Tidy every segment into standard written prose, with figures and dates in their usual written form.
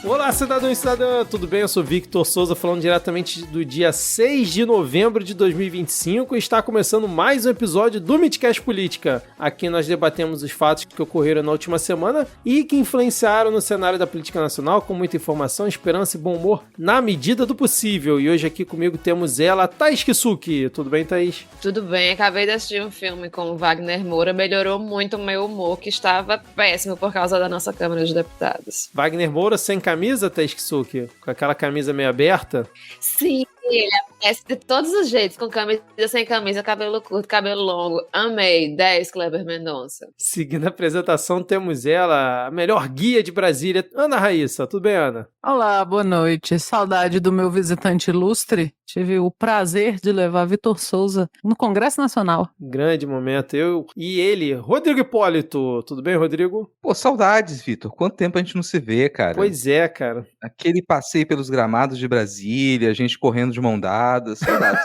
Olá, cidadão e cidadã, tudo bem? Eu sou Victor Souza, falando diretamente do dia 6 de novembro de 2025 e está começando mais um episódio do Midcast Política. Aqui nós debatemos os fatos que ocorreram na última semana e que influenciaram no cenário da política nacional com muita informação, esperança e bom humor na medida do possível. E hoje aqui comigo temos ela, Thaís Kisuki. Tudo bem, Thaís? Tudo bem, acabei de assistir um filme com o Wagner Moura, melhorou muito o meu humor, que estava péssimo por causa da nossa Câmara de Deputados. Wagner Moura sem camisa, Thaís Kisuki? Com aquela camisa meio aberta? Sim, ele aparece de todos os jeitos, com camisa, sem camisa, cabelo curto, cabelo longo. Amei, 10 Kleber Mendonça. Seguindo a apresentação, temos ela, a melhor guia de Brasília, Ana Raíssa. Tudo bem, Ana? Olá, boa noite. Saudade do meu visitante ilustre. Tive o prazer de levar Vitor Souza no Congresso Nacional. Grande momento. Eu e ele, Rodrigo Hipólito. Tudo bem, Rodrigo? Pô, saudades, Vitor. Quanto tempo a gente não se vê, cara? Pois é, cara. Aquele passeio pelos gramados de Brasília, a gente correndo de mão dada, saudades.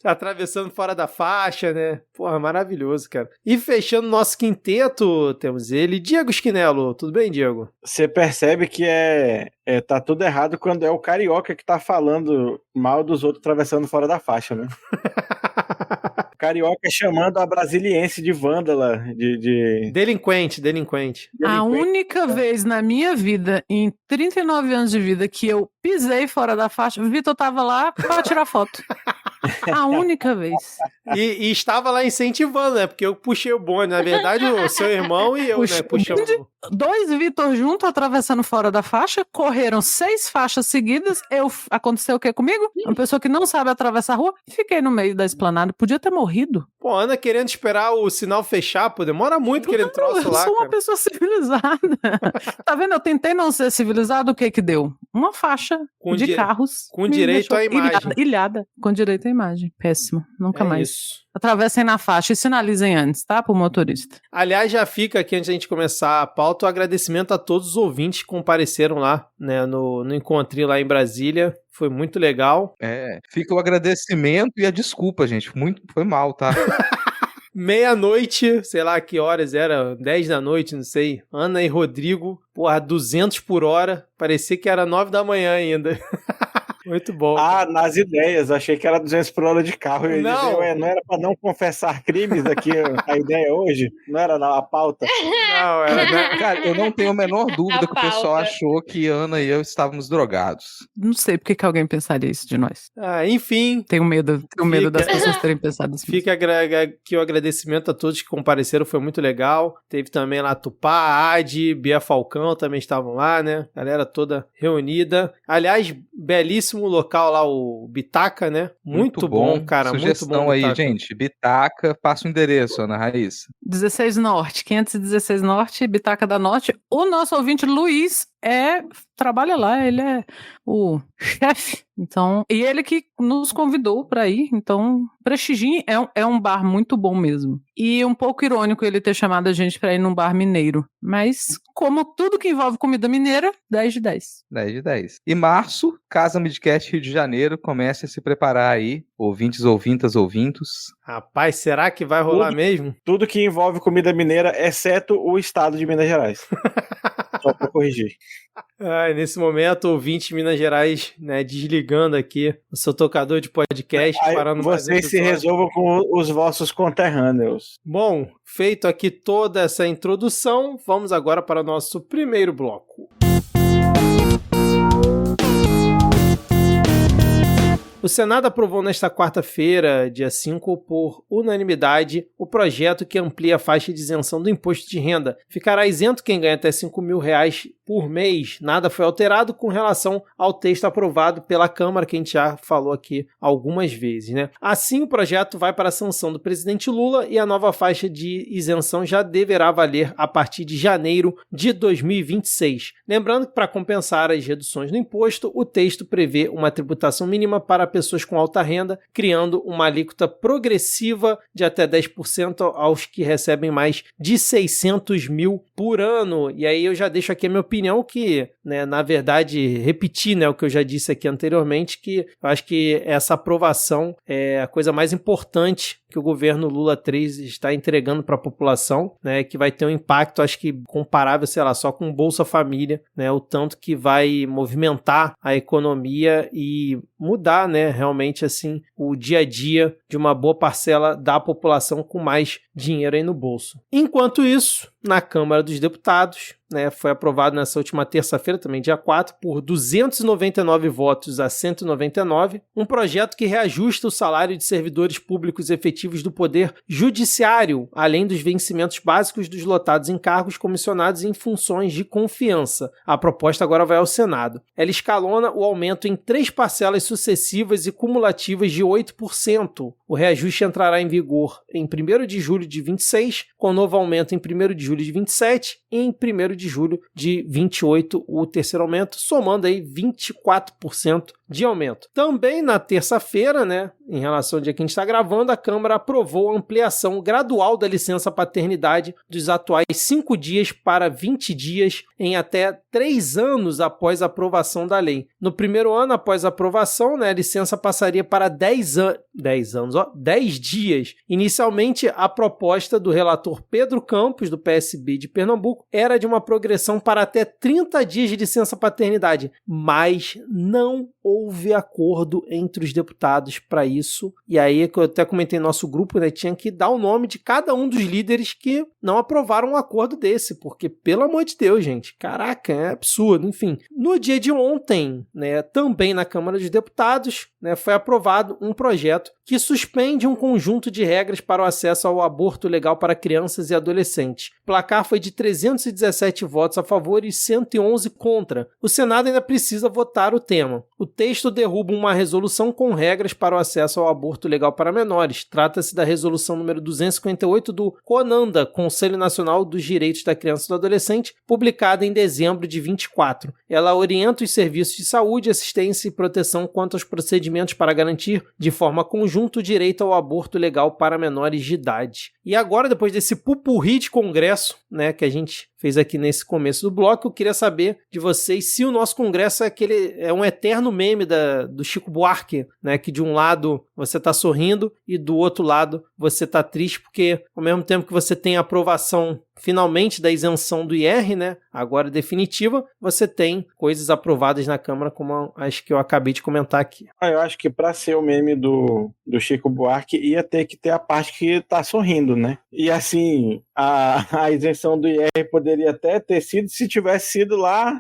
Atravessando fora da faixa, né? Porra, maravilhoso, cara. E fechando nosso quinteto, temos ele, Diego Schinello. Tudo bem, Diego? Você percebe que tá tudo errado quando é o carioca que tá falando mal dos outros atravessando fora da faixa, né? Carioca chamando a brasiliense de vândala, de... Delinquente. A única vez na minha vida, em 39 anos de vida, que eu pisei fora da faixa, o Vitor tava lá pra tirar foto. A única vez. E estava lá incentivando, né? Porque eu puxei o bonde. Na verdade, o seu irmão e eu, né? Puxamos. Dois Vitor juntos atravessando fora da faixa, correram 6 faixas seguidas. Aconteceu o que comigo? Uma pessoa que não sabe atravessar a rua, fiquei no meio da esplanada. Podia ter morrido. Pô, Ana querendo esperar o sinal fechar, pô, demora muito aquele troço lá, Eu sou uma cara. pessoa civilizada. Tá vendo? Eu tentei não ser civilizado, o que deu? Uma faixa de carros. Com direito à imagem. Ilhada. Com direito à imagem. Péssimo. Nunca mais. Isso. Atravessem na faixa e sinalizem antes, tá? Pro motorista. Aliás, já fica aqui, antes da gente começar a pauta, o agradecimento a todos os ouvintes que compareceram lá, né, no encontrinho lá em Brasília. Foi muito legal. Fica o agradecimento e a desculpa, gente. Foi mal, tá? Meia-noite, sei lá que horas era, 10 da noite, não sei. Ana e Rodrigo, porra, 200 por hora. Parecia que era 9 da manhã ainda. Muito bom. Ah, nas ideias, achei que era 200 por hora de carro. Eu ia dizer, não era pra não confessar crimes aqui a ideia hoje? Não era a pauta? Não, era... Cara, eu não tenho a menor dúvida que o pessoal achou que Ana e eu estávamos drogados. Não sei por que alguém pensaria isso de nós. Enfim. Tenho medo das pessoas terem pensado isso. Fica aqui o agradecimento a todos que compareceram, foi muito legal. Teve também lá Tupá, Adi, Bia Falcão também estavam lá, né? Galera toda reunida. Aliás, belíssimo local lá, o Bitaca, né? Muito bom, cara. Sugestão muito bom. aí, Bitaca. gente. Bitaca, passa o endereço, Ana Raíssa. 16 Norte, 516 Norte, Bitaca da Norte. O nosso ouvinte Luiz trabalha lá, ele é o chefe. Então, e ele que nos convidou para ir, então prestigiem, é um bar muito bom mesmo. E um pouco irônico ele ter chamado a gente para ir num bar mineiro, mas como tudo que envolve comida mineira, 10 de 10. 10 de 10. E março, Casa Midcast Rio de Janeiro, comece a se preparar aí, ouvintes, ouvintos. Rapaz, será que vai rolar mesmo? Tudo que envolve comida mineira, exceto o estado de Minas Gerais. Só pra corrigir. Nesse momento, ouvinte de Minas Gerais, né, desligando aqui o seu tocador de podcast, parando mais vocês se resolvam com os vossos conterrâneos. Bom, feito aqui toda essa introdução, vamos agora para o nosso primeiro bloco. O Senado aprovou nesta quarta-feira, dia 5, por unanimidade, o projeto que amplia a faixa de isenção do imposto de renda. Ficará isento quem ganha até R$ 5.000 por mês. Nada foi alterado com relação ao texto aprovado pela Câmara, que a gente já falou aqui algumas vezes, né? Assim, o projeto vai para a sanção do presidente Lula e a nova faixa de isenção já deverá valer a partir de janeiro de 2026. Lembrando que, para compensar as reduções no imposto, o texto prevê uma tributação mínima para pessoas com alta renda, criando uma alíquota progressiva de até 10% aos que recebem mais de 600 mil por ano. E aí eu já deixo aqui a minha opinião que, né, na verdade, repetir, né, o que eu já disse aqui anteriormente, que eu acho que essa aprovação é a coisa mais importante que o governo Lula III está entregando para a população, né, que vai ter um impacto, acho que comparável, sei lá, só com o Bolsa Família, né, o tanto que vai movimentar a economia e mudar, né, realmente, assim, o dia a dia de uma boa parcela da população com mais dinheiro aí no bolso. Enquanto isso, na Câmara dos Deputados, né, foi aprovado nessa última terça-feira, também dia 4, por 299 votos a 199, um projeto que reajusta o salário de servidores públicos efetivos do Poder Judiciário, além dos vencimentos básicos dos lotados em cargos comissionados em funções de confiança. A proposta agora vai ao Senado. Ela escalona o aumento em 3 parcelas sucessivas e cumulativas de 8%. O reajuste entrará em vigor em 1º de julho de 26, com novo aumento em 1º de julho de 27 e em 1º de julho de 28, o terceiro aumento, somando aí 24% de aumento. Também na terça-feira, né, em relação ao dia que a gente está gravando, a Câmara aprovou a ampliação gradual da licença paternidade dos atuais 5 dias para 20 dias em até 3 anos após a aprovação da lei. No primeiro ano após a aprovação, né, a licença passaria para 10 dias. Inicialmente, a proposta do relator Pedro Campos, do PSB de Pernambuco, era de uma progressão para até 30 dias de licença paternidade, mas não houve acordo entre os deputados para isso. E aí, que eu até comentei no nosso grupo, né, tinha que dar o nome de cada um dos líderes que não aprovaram um acordo desse, porque, pelo amor de Deus, gente, caraca, é absurdo. Enfim, no dia de ontem, né, também na Câmara dos Deputados, né, foi aprovado um projeto que suspende um conjunto de regras para o acesso ao aborto legal para crianças e adolescentes. O placar foi de 317 votos a favor e 111 contra. O Senado ainda precisa votar o tema. O texto derruba uma resolução com regras para o acesso ao aborto legal para menores. Trata-se da resolução número 258 do CONANDA, Conselho Nacional dos Direitos da Criança e do Adolescente, publicada em dezembro de 24. Ela orienta os serviços de saúde, assistência e proteção quanto aos procedimentos para garantir, de forma conjunta, o direito ao aborto legal para menores de idade. E agora, depois desse pupurri de congresso, né, que a gente fez aqui nesse começo do bloco, eu queria saber de vocês se o nosso congresso é um eterno meme do Chico Buarque, né, que de um lado você tá sorrindo e do outro lado você tá triste, porque ao mesmo tempo que você tem a aprovação finalmente da isenção do IR, né, agora definitiva, você tem coisas aprovadas na Câmara, como as que eu acabei de comentar aqui. Eu acho que para ser o meme do Chico Buarque ia ter que ter a parte que tá sorrindo, né? E assim, a isenção do IR poderia até ter sido se tivesse sido lá,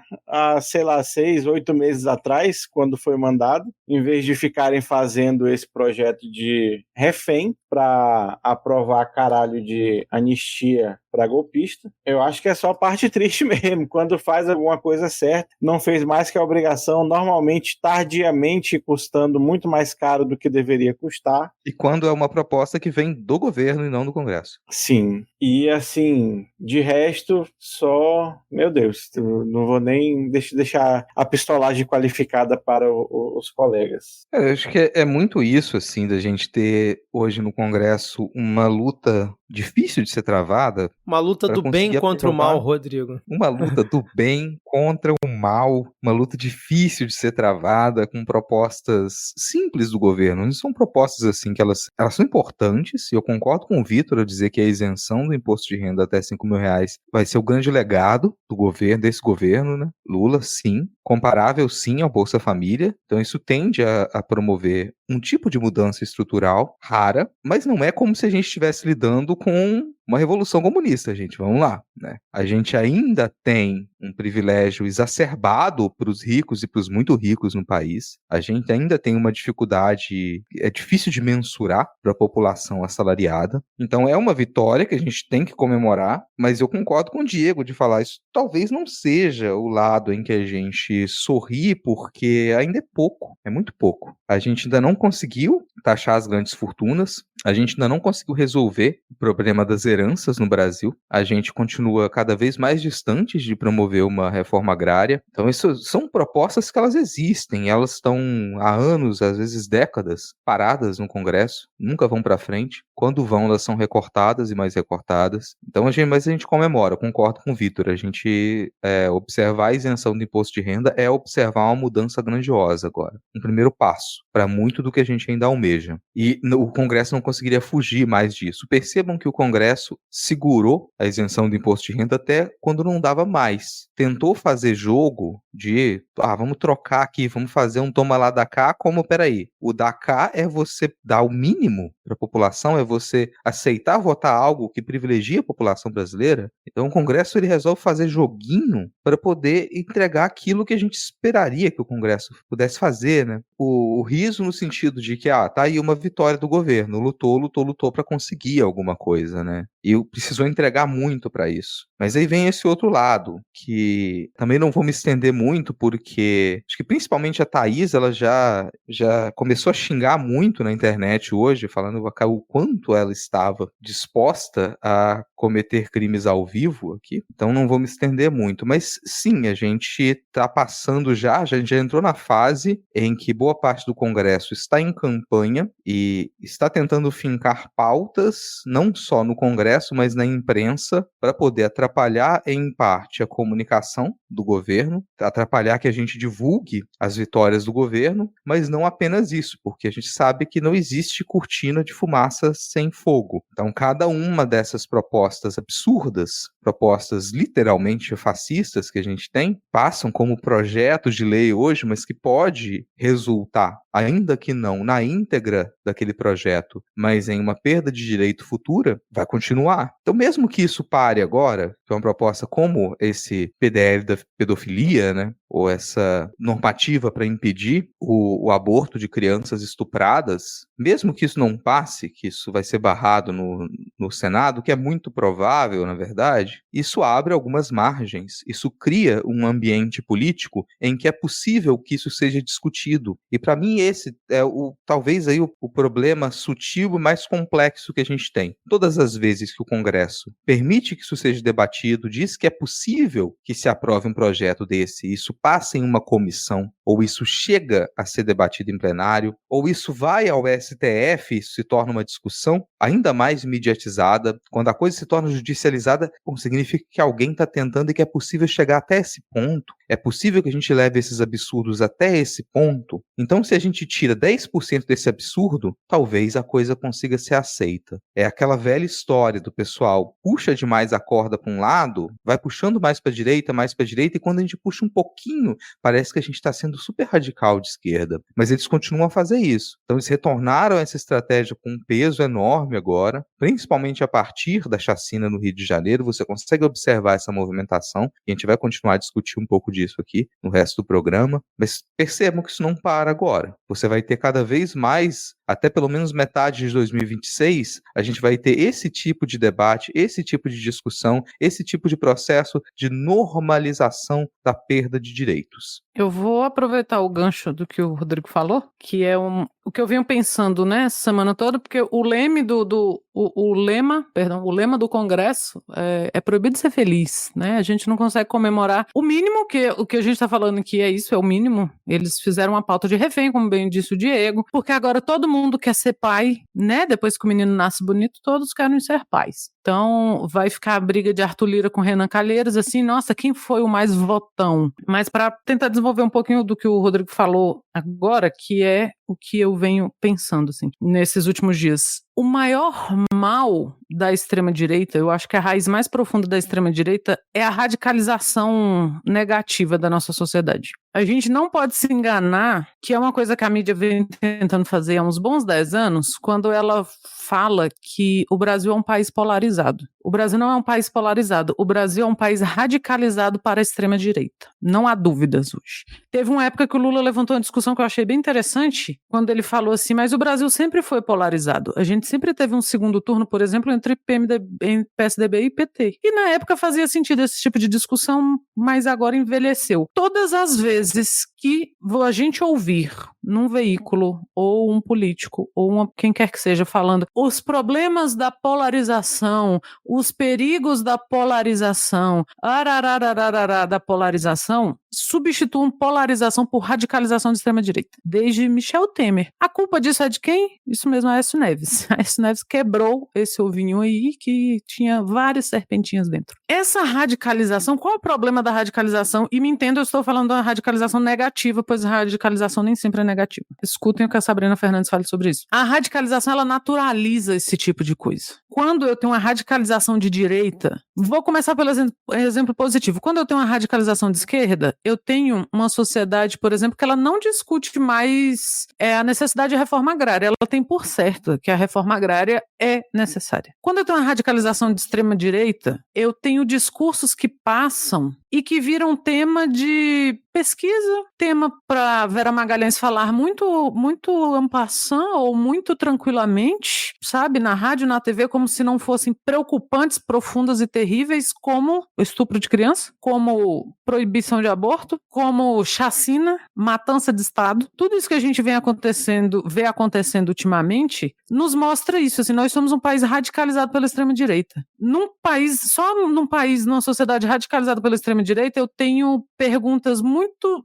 sei lá, 6, 8 meses atrás, quando foi mandado, em vez de ficarem fazendo esse projeto de refém para aprovar caralho de anistia para golpista. Eu acho que é só a parte triste mesmo, quando faz alguma coisa certa, não fez mais que a obrigação, normalmente tardiamente, custando muito mais caro do que deveria custar. E quando é uma proposta que vem do governo e não do Congresso. Sim, e assim, de resto, só, meu Deus, não vou nem deixar a pistolagem qualificada para os colegas. Eu acho que é muito isso, assim, da gente ter hoje no Congresso uma luta difícil de ser travada. Uma luta do bem contra o mal, Rodrigo. Uma luta do bem contra o mal, uma luta difícil de ser travada, com propostas simples do governo. Não são propostas assim que elas são importantes, e eu concordo com o Vitor ao dizer que a isenção do imposto de renda até R$5.000 vai ser o grande legado do governo, desse governo, né? Lula, sim. Comparável, sim, ao Bolsa Família. Então isso tende a promover um tipo de mudança estrutural rara, mas não é como se a gente estivesse lidando com uma revolução comunista, gente, vamos lá, né? A gente ainda tem um privilégio exacerbado para os ricos e para os muito ricos no país. A gente ainda tem uma dificuldade, é difícil de mensurar para a população assalariada. Então é uma vitória que a gente tem que comemorar, mas eu concordo com o Diego de falar isso talvez não seja o lado em que a gente sorri, porque ainda é pouco, é muito pouco. A gente ainda não conseguiu taxar as grandes fortunas, a gente ainda não conseguiu resolver o problema das heranças no Brasil, a gente continua cada vez mais distante de promover uma reforma agrária. Então isso são propostas que elas existem, elas estão há anos, às vezes décadas, paradas no Congresso, nunca vão para frente. Quando vão, elas são recortadas e mais recortadas. Então, mas a gente comemora, concordo com o Vitor, a gente observar a isenção do imposto de renda é observar uma mudança grandiosa agora. Um primeiro passo para muito do que a gente ainda almeja. E o Congresso não conseguiria fugir mais disso. Percebam que o Congresso segurou a isenção do imposto de renda até quando não dava mais. Tentou fazer jogo de, vamos trocar aqui, vamos fazer um toma lá da cá, peraí, o da cá é você dar o mínimo para a população, é você aceitar votar algo que privilegia a população brasileira. Então o Congresso ele resolve fazer joguinho para poder entregar aquilo que a gente esperaria que o Congresso pudesse fazer, né? O riso no sentido de que, tá aí uma vitória do governo, lutou para conseguir alguma coisa, né? E precisou entregar muito para isso. Mas aí vem esse outro lado, que também não vou me estender muito, porque acho que principalmente a Thaís, ela já começou a xingar muito na internet hoje, falando o quanto ela estava disposta a cometer crimes ao vivo aqui. Então não vou me estender muito. Mas sim, a gente está passando já entrou na fase em que boa parte do Congresso está em campanha e está tentando fincar pautas, não só no Congresso, mas na imprensa, para poder atrapalhar, em parte, a comunicação do governo, atrapalhar que a gente divulgue as vitórias do governo, mas não apenas isso, porque a gente sabe que não existe cortina de fumaça sem fogo. Então, cada uma dessas propostas absurdas, propostas literalmente fascistas que a gente tem, passam como projetos de lei hoje, mas que pode resultar, ainda que não na íntegra daquele projeto, mas em uma perda de direito futura, vai continuar. Então, mesmo que isso pare agora, que é uma proposta como esse PDL da pedofilia, né, ou essa normativa para impedir o aborto de crianças estupradas, mesmo que isso não passe, que isso vai ser barrado no Senado, que é muito provável, na verdade, isso abre algumas margens, isso cria um ambiente político em que é possível que isso seja discutido. E para mim esse é talvez aí o problema sutil e mais complexo que a gente tem. Todas as vezes que o Congresso permite que isso seja debatido, diz que é possível que se aprove um projeto desse, isso passa em uma comissão, ou isso chega a ser debatido em plenário, ou isso vai ao STF, isso se torna uma discussão ainda mais mediatizada. Quando a coisa se torna judicializada, significa que alguém está tentando e que é possível chegar até esse ponto. É possível que a gente leve esses absurdos até esse ponto. Então, se a gente tira 10% desse absurdo, talvez a coisa consiga ser aceita. É aquela velha história do pessoal puxa demais a corda para um lado, vai puxando mais para a direita, e quando a gente puxa um pouquinho, parece que a gente está sendo super radical de esquerda. Mas eles continuam a fazer isso. Então, eles retornaram essa estratégia com um peso enorme agora, principalmente a partir da chacina no Rio de Janeiro. Você consegue observar essa movimentação, e a gente vai continuar a discutir um pouco disso aqui no resto do programa, mas percebam que isso não para agora. Você vai ter cada vez mais, até pelo menos metade de 2026, a gente vai ter esse tipo de debate, esse tipo de discussão, esse tipo de processo de normalização da perda de direitos. Eu vou aproveitar o gancho do que o Rodrigo falou, que é o que eu venho pensando, né, essa semana toda, porque o lema do Congresso é proibido ser feliz, né? A gente não consegue comemorar o mínimo, o que a gente está falando aqui é isso, é o mínimo. Eles fizeram uma pauta de refém, como bem disse o Diego, porque agora todo mundo quer ser pai, né? Depois que o menino nasce bonito, todos querem ser pais. Então, vai ficar a briga de Arthur Lira com Renan Calheiros, assim, nossa, quem foi o mais votão? Mas para tentar desenvolver um pouquinho do que o Rodrigo falou agora, que é o que eu venho pensando, assim, nesses últimos dias. O maior mal da extrema-direita, eu acho que a raiz mais profunda da extrema-direita é a radicalização negativa da nossa sociedade. A gente não pode se enganar que é uma coisa que a mídia vem tentando fazer há uns bons 10 anos, quando ela fala que o Brasil é um país polarizado. O Brasil não é um país polarizado, o Brasil é um país radicalizado para a extrema-direita. Não há dúvidas hoje. Teve uma época que o Lula levantou uma discussão que eu achei bem interessante, quando ele falou assim, mas o Brasil sempre foi polarizado. A gente sempre teve um segundo turno, por exemplo, entre PSDB e PT. E na época fazia sentido esse tipo de discussão, mas agora envelheceu. Todas as vezes que a gente ouvir num veículo, ou um político, ou quem quer que seja, falando os problemas da polarização, os perigos da polarização, da polarização, substituam polarização por radicalização de extrema-direita, desde Michel Temer. A culpa disso é de quem? Isso mesmo, a Aécio Neves. A Aécio Neves quebrou esse ovinho aí que tinha várias serpentinhas dentro. Essa radicalização, qual é o problema da radicalização? E me entendo, eu estou falando da radicalização negativa, pois a radicalização nem sempre é negativa. Escutem o que a Sabrina Fernandes fala sobre isso. A radicalização, ela naturaliza esse tipo de coisa. Quando eu tenho uma radicalização de direita, vou começar pelo exemplo positivo. Quando eu tenho uma radicalização de esquerda, eu tenho uma sociedade, por exemplo, que ela não discute mais a necessidade de reforma agrária. Ela tem por certo que a reforma agrária é necessária. Quando eu tenho uma radicalização de extrema-direita, eu tenho discursos que passam e que viram tema de pesquisa, tema para Vera Magalhães falar muito, muito en passant ou muito tranquilamente, sabe, na rádio, na TV, como se não fossem preocupantes, profundas e terríveis, como o estupro de criança, como proibição de aborto, como chacina, matança de Estado. Tudo isso que a gente vê acontecendo ultimamente, nos mostra isso. Assim, nós somos um país radicalizado pela extrema-direita. Numa sociedade radicalizada pela extrema-direita, eu tenho perguntas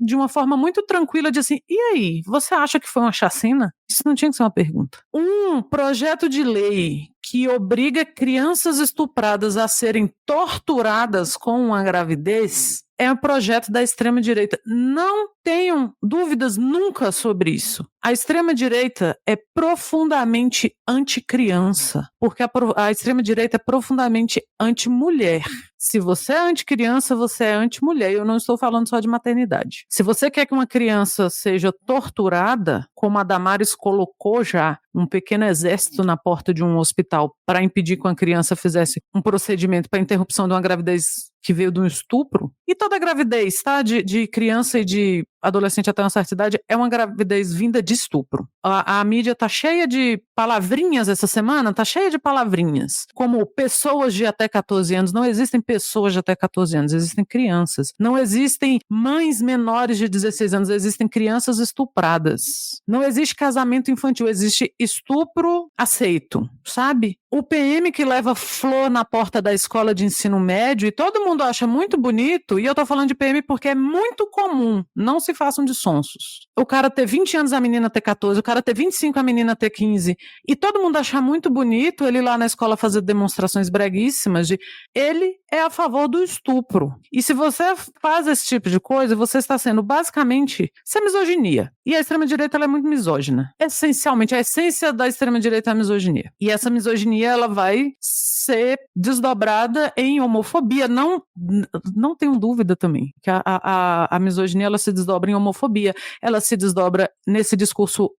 de uma forma muito tranquila de assim, e aí, você acha que foi uma chacina? Isso não tinha que ser uma pergunta. Um projeto de lei que obriga crianças estupradas a serem torturadas com uma gravidez é um projeto da extrema-direita. Não tenham dúvidas nunca sobre isso. A extrema-direita é profundamente anti-criança, porque a extrema-direita é profundamente anti-mulher. Se você é anti-criança, você é anti-mulher. Eu não estou falando só de maternidade. Se você quer que uma criança seja torturada, como a Damares colocou já um pequeno exército na porta de um hospital para impedir que uma criança fizesse um procedimento para interrupção de uma gravidez que veio de um estupro, e toda gravidez, tá? De criança e de adolescente até uma certa idade, é uma gravidez vinda de estupro. A mídia tá cheia de palavrinhas essa semana, tá cheia de palavrinhas, como pessoas de até 14 anos. Não existem pessoas de até 14 anos, existem crianças. Não existem mães menores de 16 anos, existem crianças estupradas. Não existe casamento infantil, existe estupro aceito, sabe? O PM que leva flor na porta da escola de ensino médio e todo mundo acha muito bonito, e eu tô falando de PM porque é muito comum, não se façam de sonsos. O cara ter 20 anos, a menina ter 14, o cara ter 25, a menina ter 15, e todo mundo achar muito bonito ele lá na escola fazer demonstrações breguíssimas de ele é a favor do estupro. E se você faz esse tipo de coisa, você está sendo basicamente, isso é misoginia. E a extrema-direita ela é muito misógina. Essencialmente, a essência da extrema-direita é a misoginia. E essa misoginia ela vai ser desdobrada em homofobia. Não tenho dúvida também que a misoginia ela se desdobra em homofobia. Ela se desdobra nesse discurso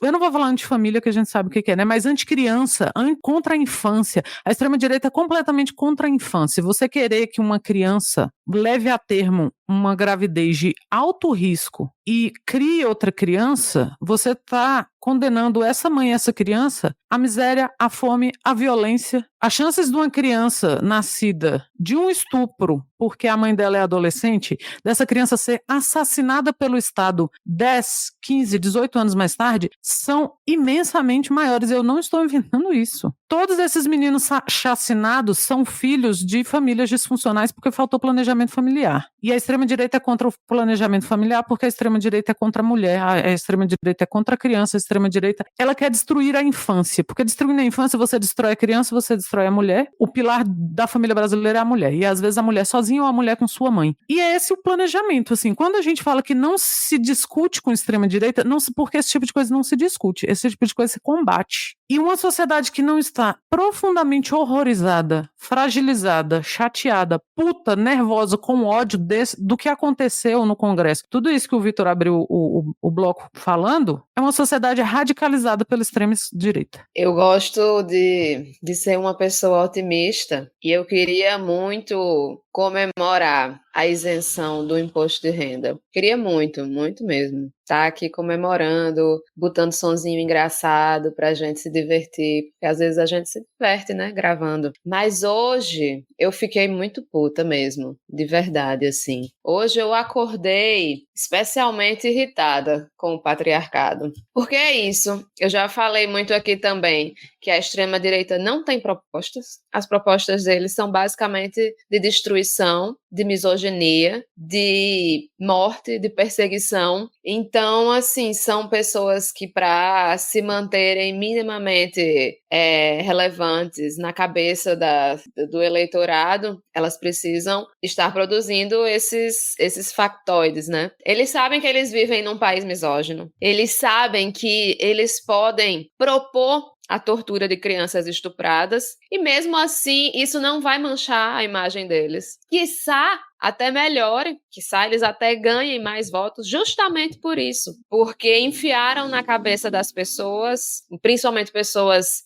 eu não vou falar anti-família, que a gente sabe o que é, né? Mas anti-criança, contra a infância. A extrema-direita é completamente contra a infância. Se você querer que uma criança leve a termo uma gravidez de alto risco e crie outra criança, você está condenando essa mãe e essa criança à miséria, à fome, à violência. As chances de uma criança nascida de um estupro, porque a mãe dela é adolescente, dessa criança ser assassinada pelo Estado 10, 15, 18 anos mais tarde, são imensamente maiores. Eu não estou inventando isso. Todos esses meninos chacinados são filhos de famílias disfuncionais porque faltou planejamento familiar. E a extrema-direita é contra o planejamento familiar porque a extrema-direita é contra a mulher, a extrema-direita é contra a criança, a extrema-direita ela quer destruir a infância, porque destruindo a infância você destrói a criança, você destrói a mulher. O pilar da família brasileira é a mulher, e às vezes a mulher sozinha ou a mulher com sua mãe. E é esse o planejamento, assim, quando a gente fala que não se discute com extrema-direita, porque esse tipo de coisa não se discute, esse tipo de coisa se combate. E uma sociedade que não está profundamente horrorizada fragilizada, chateada, puta, nervosa, com ódio do que aconteceu no Congresso. Tudo isso que o Vitor abriu o bloco falando é uma sociedade radicalizada pela extrema-direita. Eu gosto de ser uma pessoa otimista e eu queria muito comemorar a isenção do imposto de renda. Queria muito, muito mesmo. Tá aqui comemorando, botando sonzinho engraçado pra gente se divertir, porque às vezes a gente se diverte, né, gravando. Mas hoje eu fiquei muito puta mesmo, de verdade, assim. Hoje eu acordei especialmente irritada com o patriarcado. Porque é isso, eu já falei muito aqui também, que a extrema-direita não tem propostas. As propostas deles são basicamente de destruição, de misoginia, de morte, de perseguição. Então, assim, são pessoas que, para se manterem minimamente relevantes na cabeça do eleitorado, elas precisam estar produzindo esses factoides, né? Eles sabem que eles vivem num país misógino. Eles sabem que eles podem propor a tortura de crianças estupradas, e mesmo assim isso não vai manchar a imagem deles. Quiçá até melhore, quiçá eles até ganhem mais votos justamente por isso, porque enfiaram na cabeça das pessoas, principalmente pessoas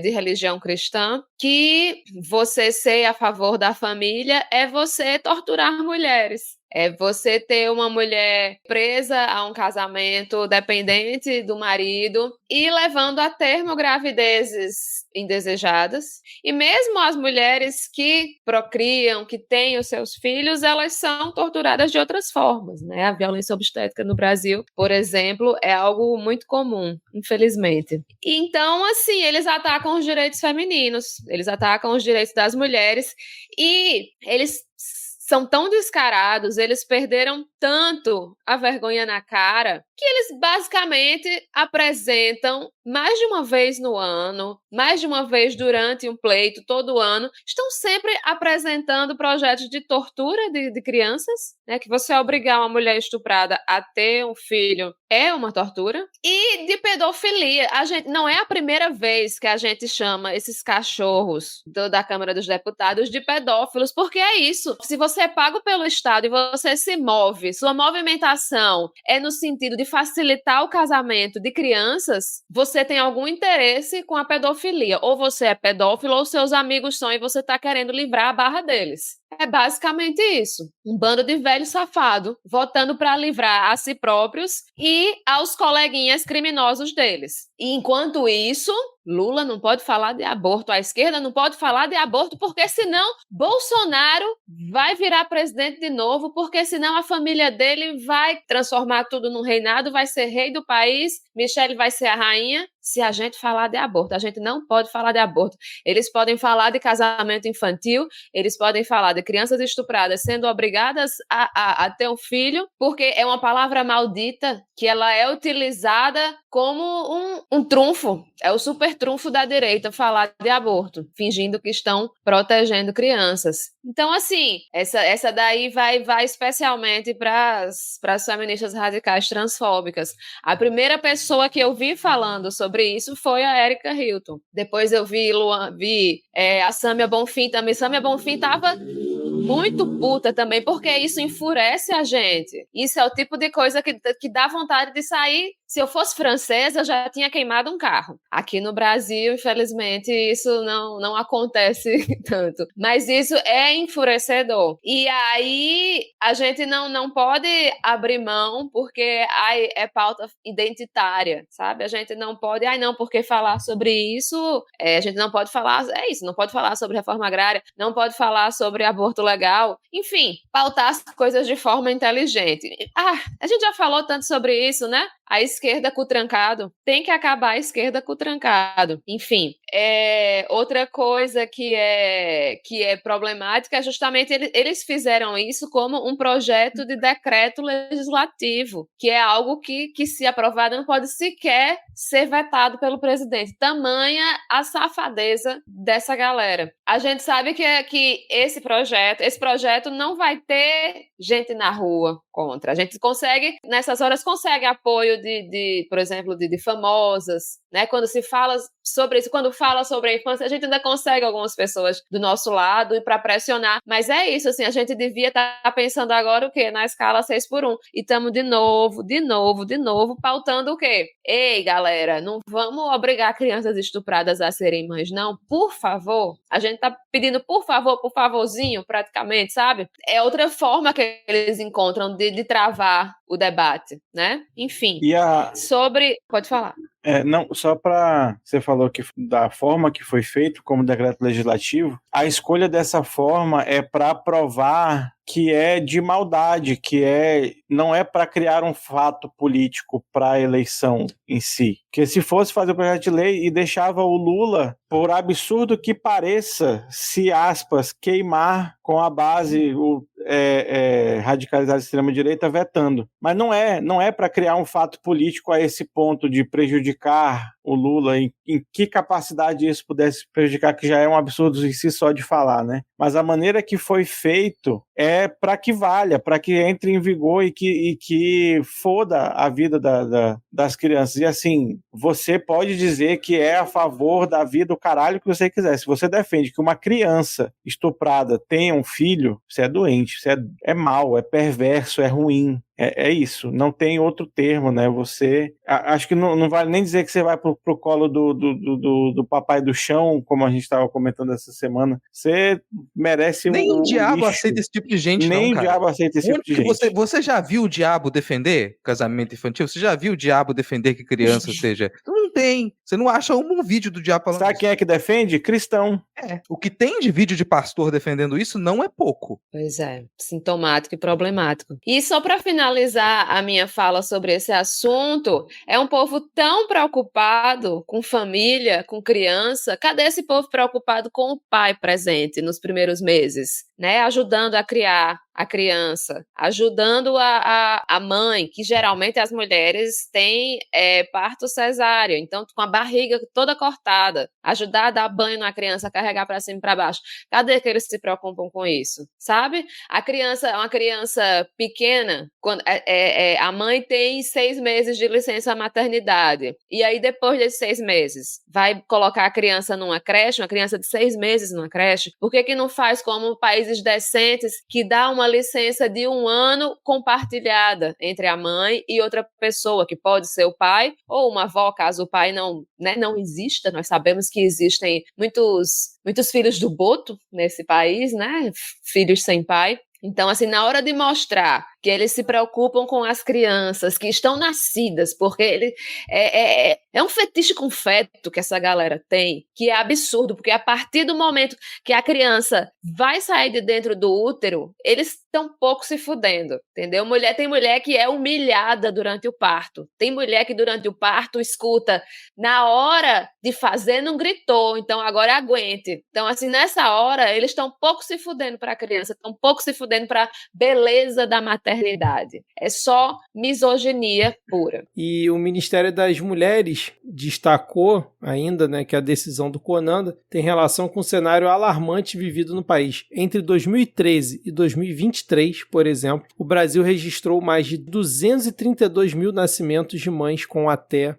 de religião cristã, que você ser a favor da família é você torturar mulheres. É você ter uma mulher presa a um casamento dependente do marido e levando a termo gravidezes indesejadas. E mesmo as mulheres que procriam, que têm os seus filhos, elas são torturadas de outras formas, né? A violência obstétrica no Brasil, por exemplo, é algo muito comum, infelizmente. Então, assim, eles atacam os direitos femininos, eles atacam os direitos das mulheres e eles são tão descarados, eles perderam tanto a vergonha na cara, que eles basicamente apresentam mais de uma vez no ano, mais de uma vez durante um pleito, todo ano, estão sempre apresentando projetos de tortura de crianças, né, que você obrigar uma mulher estuprada a ter um filho é uma tortura, e de pedofilia. A gente, não é a primeira vez que a gente chama esses cachorros da Câmara dos Deputados de pedófilos, porque é isso. Se você é pago pelo Estado e você se move, sua movimentação é no sentido de facilitar o casamento de crianças, você tem algum interesse com a pedofilia. Ou você é pedófilo ou seus amigos são e você está querendo livrar a barra deles. É basicamente isso. Um bando de velho safado votando para livrar a si próprios e aos coleguinhas criminosos deles. E enquanto isso, Lula não pode falar de aborto, a esquerda não pode falar de aborto, porque senão Bolsonaro vai virar presidente de novo, porque senão a família dele vai transformar tudo num reinado, vai ser rei do país, Michele vai ser a rainha. Se a gente falar de aborto, a gente não pode falar de aborto. Eles podem falar de casamento infantil, eles podem falar de crianças estupradas sendo obrigadas a ter um filho, porque é uma palavra maldita que ela é utilizada como um trunfo. É o super trunfo da direita falar de aborto, fingindo que estão protegendo crianças. Então, assim, essa daí vai especialmente para as feministas radicais transfóbicas. A primeira pessoa que eu vi falando sobre isso foi a Erika Hilton. Depois eu vi a Sâmia Bonfim também. Sâmia Bonfim estava muito puta também, porque isso enfurece a gente. Isso é o tipo de coisa que dá vontade de sair. Se eu fosse francesa, eu já tinha queimado um carro. Aqui no Brasil, infelizmente, isso não acontece tanto. Mas isso é enfurecedor. E aí, a gente não pode abrir mão porque é pauta identitária, sabe? A gente não pode, não, porque falar sobre isso, a gente não pode falar, não pode falar sobre reforma agrária, não pode falar sobre aborto legal. Enfim, pautar as coisas de forma inteligente. A gente já falou tanto sobre isso, né? A esquerda com o trancado. Tem que acabar a esquerda com o trancado. Enfim, outra coisa que é problemática é justamente eles fizeram isso como um projeto de decreto legislativo, que é algo que se aprovado não pode sequer ser vetado pelo presidente. Tamanha a safadeza dessa galera. A gente sabe que esse projeto não vai ter gente na rua contra. A gente nessas horas consegue apoio por exemplo, de famosas, né? Quando se fala sobre isso, quando fala sobre a infância, a gente ainda consegue algumas pessoas do nosso lado e para pressionar, mas é isso, assim, a gente devia estar pensando agora o quê? Na escala 6x1. E estamos de novo, pautando o quê? Ei, galera, não vamos obrigar crianças estupradas a serem mães, não, por favor. A gente tá pedindo por favorzinho, praticamente, sabe? É outra forma que eles encontram de travar o debate, né? Enfim, Pode falar. Não, só para você falou que da forma que foi feito como decreto legislativo, a escolha dessa forma é para provar que é de maldade, não é para criar um fato político para a eleição em si. Porque se fosse fazer o projeto de lei e deixava o Lula, por absurdo que pareça, se aspas, queimar com a base radicalizada de extrema-direita vetando. Mas não é para criar um fato político a esse ponto de prejudicar o Lula, em que capacidade isso pudesse prejudicar, que já é um absurdo em si só de falar, né? Mas a maneira que foi feito é para que valha, para que entre em vigor e que foda a vida das crianças. E assim, você pode dizer que é a favor da vida, o caralho que você quiser. Se você defende que uma criança estuprada tenha um filho, você é doente, você é mau, é perverso, é ruim. É isso, não tem outro termo, né? Você, acho que não vale nem dizer que você vai pro colo do papai do chão, como a gente estava comentando essa semana. Você merece nem o diabo lixo. aceita esse tipo de gente, nem não, cara. Nem o diabo aceita esse tipo de gente. Você já viu o diabo defender casamento infantil? Você já viu o diabo defender que criança seja? Não tem. Você não acha um vídeo do diabo falando Sabe isso. Quem é que defende? Cristão. O que tem de vídeo de pastor defendendo isso não é pouco. Pois é, sintomático e problemático. E só para finalizar a minha fala sobre esse assunto, é um povo tão preocupado com família, com criança. Cadê esse povo preocupado com o pai presente nos primeiros meses, né? Ajudando a criar a criança, ajudando a mãe, que geralmente as mulheres têm parto cesárea, então com a barriga toda cortada, ajudar a dar banho na criança, carregar para cima e para baixo. Cadê que eles se preocupam com isso, sabe? Uma criança pequena, quando a mãe tem 6 meses de licença maternidade, e aí depois desses 6 meses, vai colocar a criança numa creche, uma criança de 6 meses numa creche? Por que não faz como países decentes, que dá uma licença de 1 ano compartilhada entre a mãe e outra pessoa, que pode ser o pai ou uma avó, caso o pai não exista. Nós sabemos que existem muitos filhos do Boto nesse país, né? Filhos sem pai. Então, assim, na hora de mostrar que eles se preocupam com as crianças que estão nascidas, porque ele é um fetiche com feto que essa galera tem, que é absurdo, porque a partir do momento que a criança vai sair de dentro do útero, eles estão pouco se fudendo, entendeu? Tem mulher que é humilhada durante o parto, tem mulher que durante o parto escuta, na hora de fazer não gritou, então agora aguente. Então, assim, nessa hora, eles estão pouco se fudendo para a criança, estão pouco se fudendo para a beleza da maternidade. É só misoginia pura. E o Ministério das Mulheres destacou ainda, né, que a decisão do Conanda tem relação com o cenário alarmante vivido no país. Entre 2013 e 2023, por exemplo, o Brasil registrou mais de 232 mil nascimentos de mães com até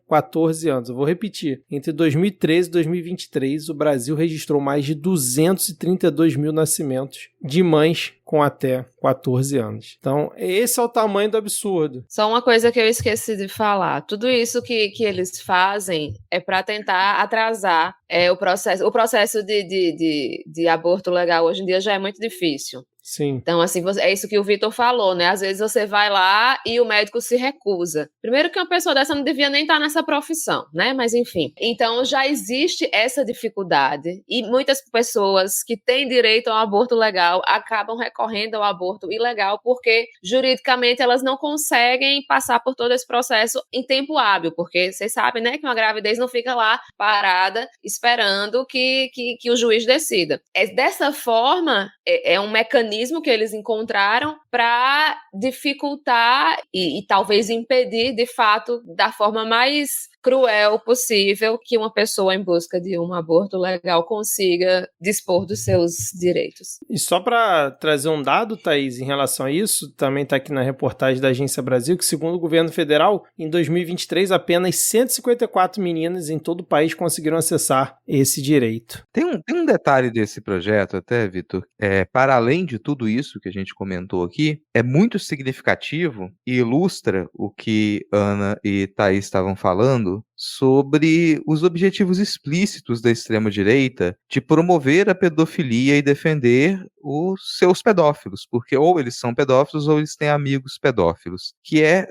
14 anos. Eu vou repetir. Entre 2013 e 2023, o Brasil registrou mais de 232 mil nascimentos de mães com até 14 anos. Então, esse é o tamanho do absurdo. Só uma coisa que eu esqueci de falar. Tudo isso que eles fazem é para tentar atrasar o processo. O processo de aborto legal hoje em dia já é muito difícil. Sim. Então, assim, é isso que o Vitor falou, né? Às vezes você vai lá e o médico se recusa. Primeiro que uma pessoa dessa não devia nem estar nessa profissão, né? Mas, enfim. Então, já existe essa dificuldade e muitas pessoas que têm direito ao aborto legal acabam recorrendo ao aborto ilegal porque, juridicamente, elas não conseguem passar por todo esse processo em tempo hábil, porque vocês sabem, né, que uma gravidez não fica lá parada esperando que o juiz decida. Dessa forma, é um mecanismo que eles encontraram para dificultar e talvez impedir, de fato, da forma mais cruel possível, que uma pessoa em busca de um aborto legal consiga dispor dos seus direitos. E só para trazer um dado, Thaís, em relação a isso, também está aqui na reportagem da Agência Brasil, que segundo o governo federal, em 2023, apenas 154 meninas em todo o país conseguiram acessar esse direito. Tem um detalhe desse projeto até, Vitor, para além de tudo isso que a gente comentou aqui, é muito significativo e ilustra o que Ana e Thaís estavam falando sobre os objetivos explícitos da extrema-direita de promover a pedofilia e defender os seus pedófilos, porque ou eles são pedófilos ou eles têm amigos pedófilos, que é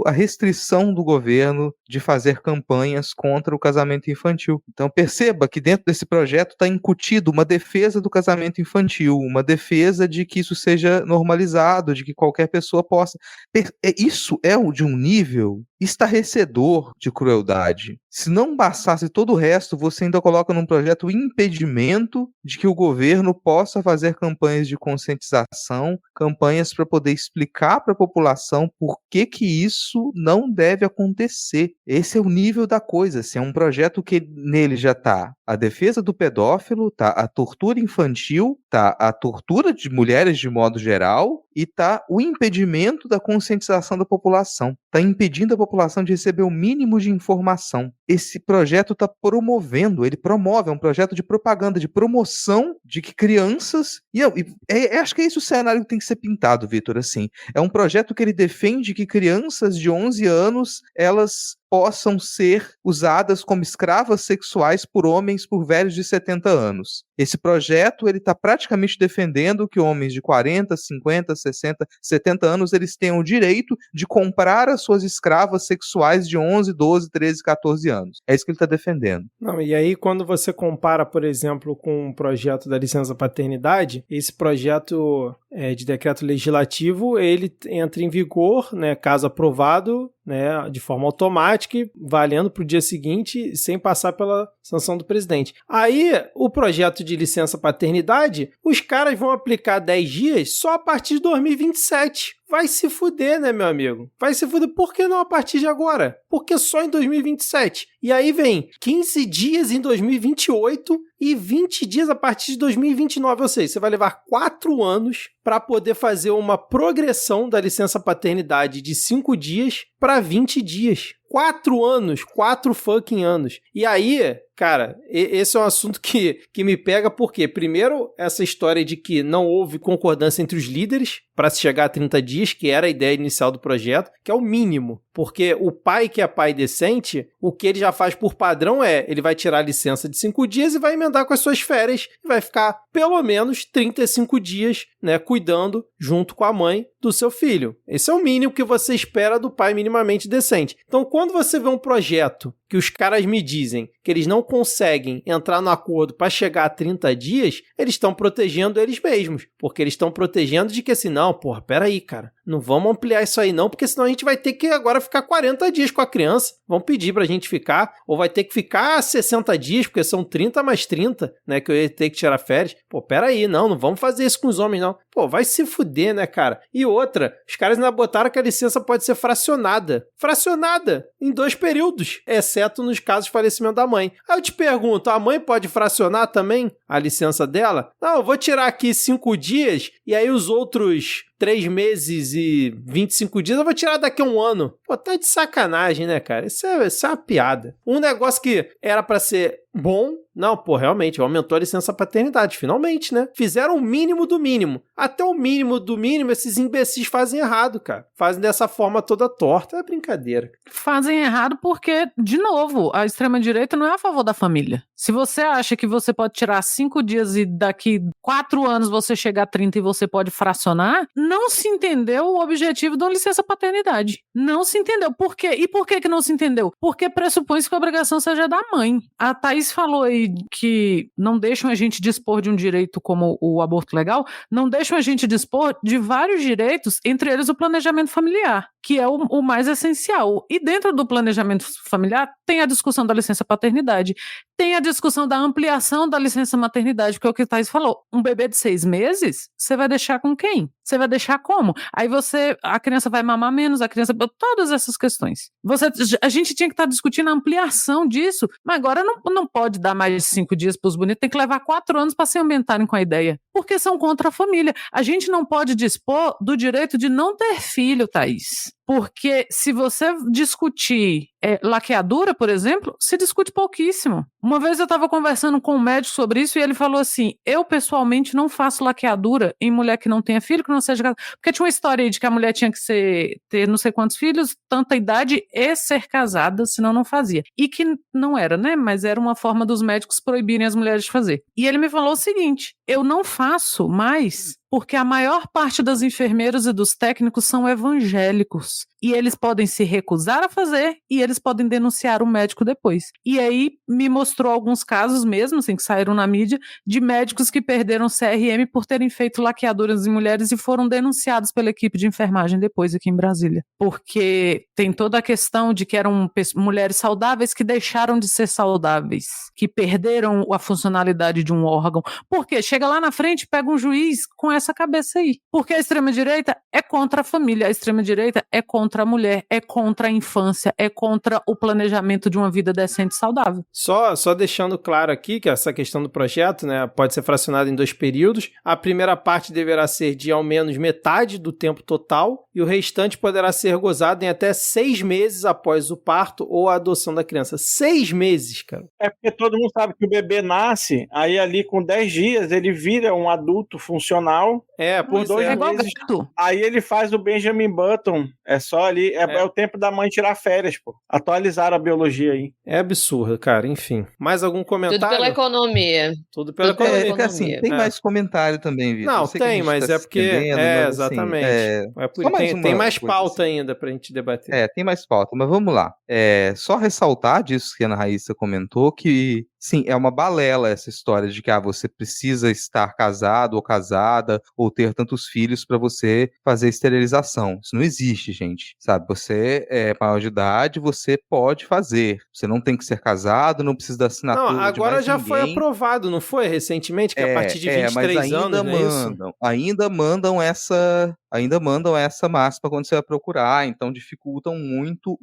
a restrição do governo de fazer campanhas contra o casamento infantil. Então perceba que dentro desse projeto está incutido uma defesa do casamento infantil, uma defesa de que isso seja normalizado, de que qualquer pessoa possa. Isso é de um nível estarrecedor de crueldade. Se não bastasse todo o resto, você ainda coloca num projeto o impedimento de que o governo possa fazer campanhas de conscientização, campanhas para poder explicar para a população por que isso não deve acontecer. Esse é o nível da coisa. Assim, é um projeto que nele já está a defesa do pedófilo, tá a tortura infantil, tá a tortura de mulheres de modo geral e tá o impedimento da conscientização da população. Está impedindo a população de receber o mínimo de informação. Esse projeto está promovendo, ele promove, é um projeto de propaganda, de promoção de que crianças... acho que é esse o cenário que tem que ser pintado, Vitor, assim. É um projeto que ele defende que crianças de 11 anos, elas possam ser usadas como escravas sexuais por homens por velhos de 70 anos. Esse projeto ele está praticamente defendendo que homens de 40, 50, 60, 70 anos eles tenham o direito de comprar as suas escravas sexuais de 11, 12, 13, 14 anos. É isso que ele está defendendo. Não, e aí quando você compara, por exemplo, com o projeto da licença paternidade, esse projeto de decreto legislativo, ele entra em vigor, né, caso aprovado, né, de forma automática e valendo para o dia seguinte sem passar pela sanção do presidente. Aí, o projeto de licença paternidade, os caras vão aplicar 10 dias só a partir de 2027. Vai se fuder, né, meu amigo? Vai se fuder. Por que não a partir de agora? Por que só em 2027? E aí vem 15 dias em 2028 e 20 dias a partir de 2029. Ou seja, você vai levar 4 anos para poder fazer uma progressão da licença paternidade de 5 dias para 20 dias. 4 anos, 4 fucking anos. E aí, cara, esse é um assunto que me pega porque, primeiro, essa história de que não houve concordância entre os líderes para se chegar a 30 dias, que era a ideia inicial do projeto, que é o mínimo. Porque o pai que é pai decente, o que ele já faz por padrão ele vai tirar a licença de 5 dias e vai emendar com as suas férias e vai ficar pelo menos 35 dias, né, cuidando junto com a mãe do seu filho. Esse é o mínimo que você espera do pai minimamente decente. Então, quando você vê um projeto que os caras me dizem que eles não conseguem entrar no acordo para chegar a 30 dias, eles estão protegendo eles mesmos. Porque eles estão protegendo de que assim, não, porra, peraí, cara, não vamos ampliar isso aí não, porque senão a gente vai ter que agora ficar 40 dias com a criança. Vão pedir pra gente ficar, ou vai ter que ficar 60 dias, porque são 30 mais 30, né, que eu ia ter que tirar férias. Pô, peraí, não vamos fazer isso com os homens, não. Pô, vai se fuder, né, cara? E outra, os caras ainda botaram que a licença pode ser fracionada. Fracionada em 2 períodos, exceto nos casos de falecimento da mãe. Aí eu te pergunto, a mãe pode fracionar também a licença dela? Não, eu vou tirar aqui 5 dias e aí os outros 3 meses e 25 dias eu vou tirar daqui a 1 ano. Pô, tá de sacanagem, né, cara? Isso é uma piada. Um negócio que era pra ser bom, não, pô, realmente, aumentou a licença paternidade, finalmente, né? Fizeram o mínimo do mínimo. Até o mínimo do mínimo, esses imbecis fazem errado, cara. Fazem dessa forma toda torta. É brincadeira. Fazem errado porque, de novo, a extrema-direita não é a favor da família. Se você acha que você pode tirar 5 dias e daqui 4 anos você chegar a 30 e você pode fracionar, não se entendeu o objetivo da licença paternidade. Não se entendeu. Por quê? E por que não se entendeu? Porque pressupõe que a obrigação seja da mãe. A Thaís falou aí que não deixam a gente dispor de um direito como o aborto legal, não deixam a gente dispor de vários direitos, entre eles o planejamento familiar, que é o mais essencial. E dentro do planejamento familiar tem a discussão da licença paternidade, tem a discussão da ampliação da licença maternidade, que é o que o Thaís falou. Um bebê de 6 meses, você vai deixar com quem? Você vai deixar como? Aí a criança vai mamar menos, todas essas questões. A gente tinha que estar discutindo a ampliação disso, mas agora não pode dar mais de 5 dias para os bonitos, tem que levar 4 anos para se ambientarem com a ideia, porque são contra a família. A gente não pode dispor do direito de não ter filho, Thaís. Porque se você discutir laqueadura, por exemplo, se discute pouquíssimo. Uma vez eu estava conversando com um médico sobre isso e ele falou assim, eu pessoalmente não faço laqueadura em mulher que não tenha filho, que não seja casada. Porque tinha uma história aí de que a mulher tinha que ter não sei quantos filhos, tanta idade e ser casada, senão não fazia. E que não era, né? Mas era uma forma dos médicos proibirem as mulheres de fazer. E ele me falou o seguinte, eu não faço mais porque a maior parte das enfermeiras e dos técnicos são evangélicos. E eles podem se recusar a fazer e eles podem denunciar o médico depois. E aí me mostrou alguns casos mesmo, assim, que saíram na mídia, de médicos que perderam CRM por terem feito laqueaduras em mulheres e foram denunciados pela equipe de enfermagem depois aqui em Brasília. Porque tem toda a questão de que eram mulheres saudáveis que deixaram de ser saudáveis, que perderam a funcionalidade de um órgão. Porque chega lá na frente, pega um juiz com essa cabeça aí. Porque a extrema-direita é contra a família, a extrema-direita é contra a mulher, é contra a infância, é contra o planejamento de uma vida decente e saudável. Só deixando claro aqui que essa questão do projeto, né, pode ser fracionada em 2 períodos. A primeira parte deverá ser de ao menos metade do tempo total e o restante poderá ser gozado em até 6 meses após o parto ou a adoção da criança. 6 meses, cara. É porque todo mundo sabe que o bebê nasce, aí ali com 10 dias ele vira um adulto funcional. Por 2 meses. Aí ele faz o Benjamin Button. É só ali. É o tempo da mãe tirar férias, pô. Atualizaram a biologia aí. É absurdo, cara. Enfim. Mais algum comentário? Tudo pela economia. Tudo pela economia. Assim, tem mais comentário também, Vitor. Não, tem, mas é porque... exatamente. Tem mais pauta ainda pra gente debater. Tem mais pauta, mas vamos lá. Só ressaltar disso que a Ana Raíssa comentou, que sim, é uma balela essa história de que você precisa estar casado ou casada ou ter tantos filhos para você fazer esterilização. Isso não existe, gente, sabe? Você é maior de idade, você pode fazer. Você não tem que ser casado, não precisa da assinatura de mais ninguém. Agora já foi aprovado, não foi? Recentemente, que a partir de 23 anos, não é isso? Ainda mandam essa máxima quando você vai procurar, então dificultam muito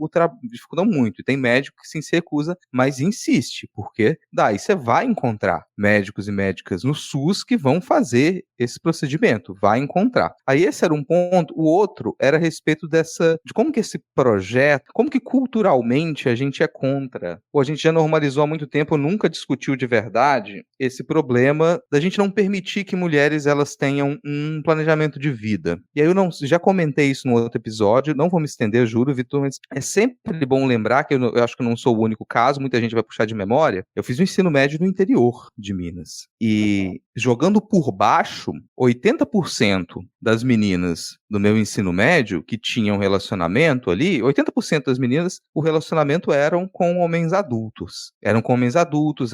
dificultam muito. E tem médico que se recusa, mas insiste, porque daí você vai encontrar médicos e médicas no SUS que vão fazer esse procedimento, vai encontrar. Aí esse era um ponto. O outro era a respeito de como que esse projeto, como que culturalmente a gente é contra, ou a gente já normalizou há muito tempo, nunca discutiu de verdade esse problema da gente não permitir que mulheres elas tenham um planejamento de vida. E aí eu já comentei isso no outro episódio, não vou me estender, juro, Vitor, mas é sempre bom lembrar que eu acho que eu não sou o único caso, muita gente vai puxar de memória. Eu fiz o ensino médio no interior de Minas. E jogando por baixo, 80% das meninas do meu ensino médio que tinham relacionamento ali, 80% das meninas, o relacionamento eram com homens adultos. Eram com homens adultos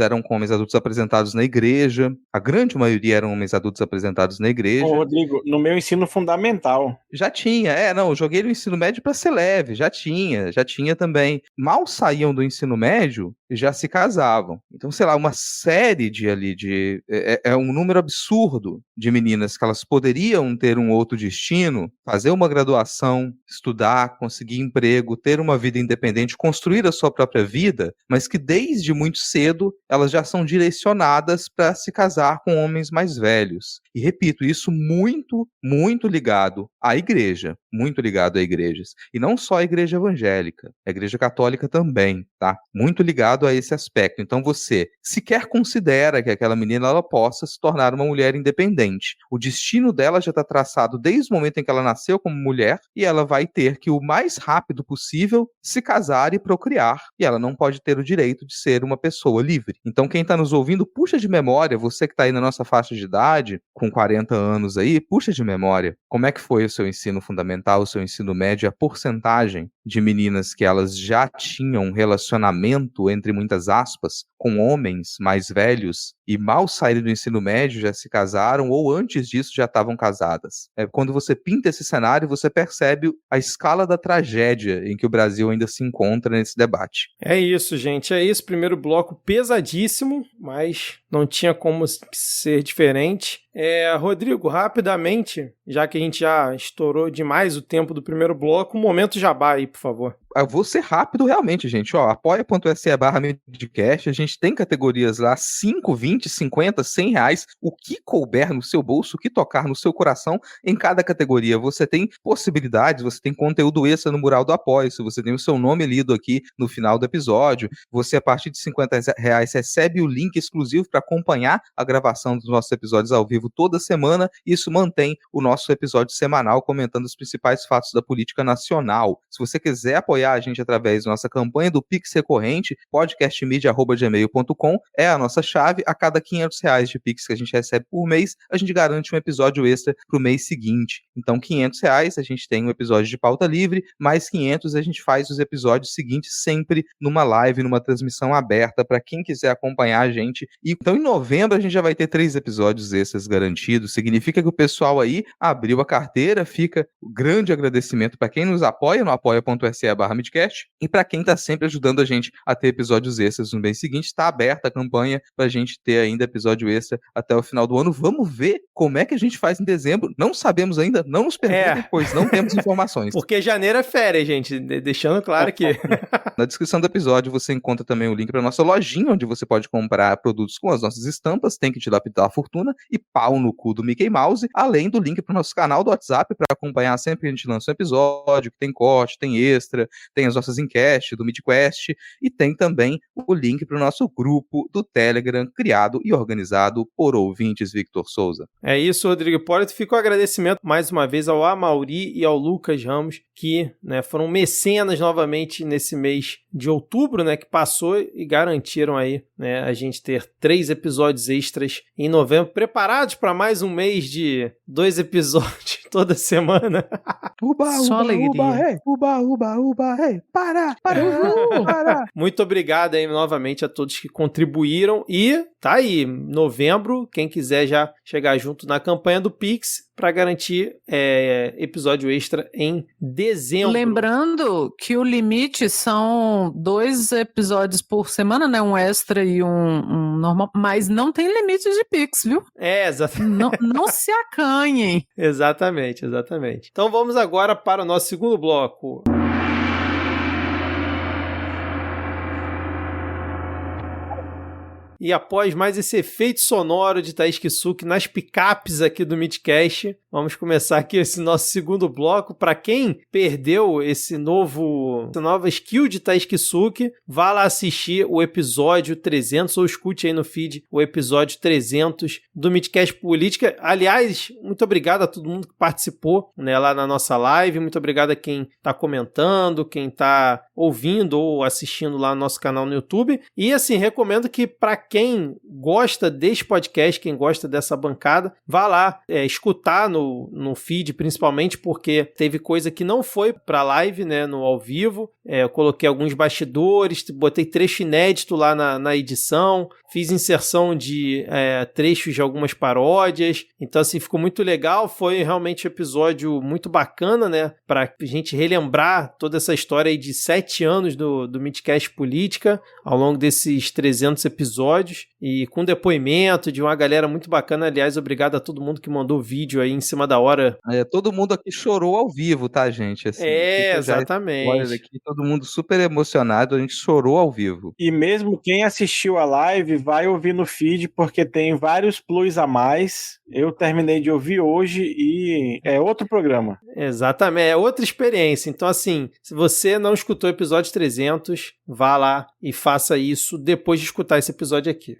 apresentados na igreja. A grande maioria eram homens adultos apresentados na igreja. Ô, Rodrigo, no meu ensino fundamental. Já tinha, eu joguei no ensino médio para ser leve, já tinha também. Mal saíam do ensino médio, já se casavam. Então, sei lá, uma série um número absurdo de meninas que elas poderiam ter um outro destino, fazer uma graduação, estudar, conseguir emprego, ter uma vida independente, construir a sua própria vida, mas que desde muito cedo elas já são direcionadas para se casar com homens mais velhos. E repito, isso muito, muito ligado à igreja, muito ligado a igrejas. E não só a igreja evangélica, a igreja católica também, tá? Muito ligado a esse aspecto. Então você sequer considera que aquela menina ela possa se tornar uma mulher independente. O destino dela já está traçado desde o momento em que ela nasceu como mulher e ela vai ter que, o mais rápido possível, se casar e procriar. E ela não pode ter o direito de ser uma pessoa livre. Então quem está nos ouvindo, puxa de memória, você que está aí na nossa faixa de idade, com 40 anos aí, puxa de memória, como é que foi o seu ensino fundamental, o seu ensino médio, a porcentagem de meninas que elas já tinham um relacionamento, entre muitas aspas, com homens mais velhos e mal saíram do ensino médio, já se casaram ou antes disso já estavam casadas. Quando você pinta esse cenário, você percebe a escala da tragédia em que o Brasil ainda se encontra nesse debate. É isso, gente. É isso. Primeiro bloco pesadíssimo, mas não tinha como ser diferente. Rodrigo, rapidamente, já que a gente já estourou demais o tempo do primeiro bloco, um momento jabá aí, por favor. Eu vou ser rápido realmente, gente. Apoia.se/midcast. A gente tem categorias lá, 5, 20, 50, 100 reais. O que couber no seu bolso, o que tocar no seu coração em cada categoria. Você tem possibilidades, você tem conteúdo extra no mural do Apoia. Se você tem o seu nome lido aqui no final do episódio. Você, a partir de 50 reais, recebe o link exclusivo para acompanhar a gravação dos nossos episódios ao vivo toda semana. Isso mantém o nosso episódio semanal comentando os principais fatos da política nacional. Se você quiser apoiar a gente através da nossa campanha do Pix recorrente, podcastmedia@gmail.com é a nossa chave. A cada R$500 de Pix que a gente recebe por mês, a gente garante um episódio extra pro mês seguinte. Então, R$500 a gente tem um episódio de pauta livre, mais 500 a gente faz os episódios seguintes sempre numa live, numa transmissão aberta para quem quiser acompanhar a gente. E então, em novembro, a gente já vai ter 3 episódios extras garantidos. Significa que o pessoal aí abriu a carteira. Fica o grande agradecimento para quem nos apoia no apoia.se/midcast e para quem está sempre ajudando a gente a ter episódios extras no mês seguinte. Está aberta a campanha para a gente ter ainda episódio extra até o final do ano. Vamos ver como é que a gente faz em dezembro. Não sabemos ainda, não nos perguntem, pois não temos informações. Porque janeiro é férias, gente. Deixando claro que... Na descrição do episódio você encontra também o link para nossa lojinha, onde você pode comprar produtos com as nossas estampas, tem que te dar a fortuna e pau no cu do Mickey Mouse, além do link para o nosso canal do WhatsApp para acompanhar sempre que a gente lança um episódio, que tem corte, tem extra, tem as nossas enquetes do MidQuest e tem também o link para o nosso grupo do Telegram, criado e organizado por ouvintes Victor Souza. É isso, Rodrigo Hipólito. Fica o agradecimento mais uma vez ao Amauri e ao Lucas Ramos, que foram mecenas novamente nesse mês de outubro, que passou e garantiram aí a gente ter 3 episódios extras em novembro, preparados para mais um mês de 2 episódios toda semana. Só alegria. Uba, para. Muito obrigado aí novamente a todos que contribuíram e tá aí, novembro, quem quiser já chegar junto na campanha do Pix para garantir episódio extra em dezembro. Lembrando que o limite são 2 episódios por semana, um extra e um normal, mas não tem limite de Pix, viu? Exatamente. Não se acanhem. Exatamente. Então vamos agora para o nosso segundo bloco. E após mais esse efeito sonoro de Thaís Kisuki nas picapes aqui do Midcast, vamos começar aqui esse nosso segundo bloco. Para quem perdeu essa nova skill de Thaís Kisuki, vá lá assistir o episódio 300 ou escute aí no feed o episódio 300 do Midcast Política. Aliás, muito obrigado a todo mundo que participou lá na nossa live, muito obrigado a quem está comentando, quem está ouvindo ou assistindo lá no nosso canal no YouTube. E assim, recomendo que para quem gosta desse podcast, quem gosta dessa bancada, vá lá escutar no feed, principalmente porque teve coisa que não foi pra live, no ao vivo. Eu coloquei alguns bastidores, botei trecho inédito lá na edição, fiz inserção de trechos de algumas paródias. Então, assim, ficou muito legal. Foi realmente um episódio muito bacana, pra gente relembrar toda essa história aí de 7 anos do Midcast Política, ao longo desses 300 episódios. E com depoimento de uma galera muito bacana. Aliás, obrigado a todo mundo que mandou vídeo aí em cima da hora. Todo mundo aqui chorou ao vivo, tá, gente? Assim, exatamente. Aqui, todo mundo super emocionado, a gente chorou ao vivo. E mesmo quem assistiu a live vai ouvir no feed, porque tem vários plus a mais. Eu terminei de ouvir hoje e é outro programa. Exatamente, é outra experiência. Então, assim, se você não escutou o episódio 300, vá lá e faça isso depois de escutar esse episódio aqui.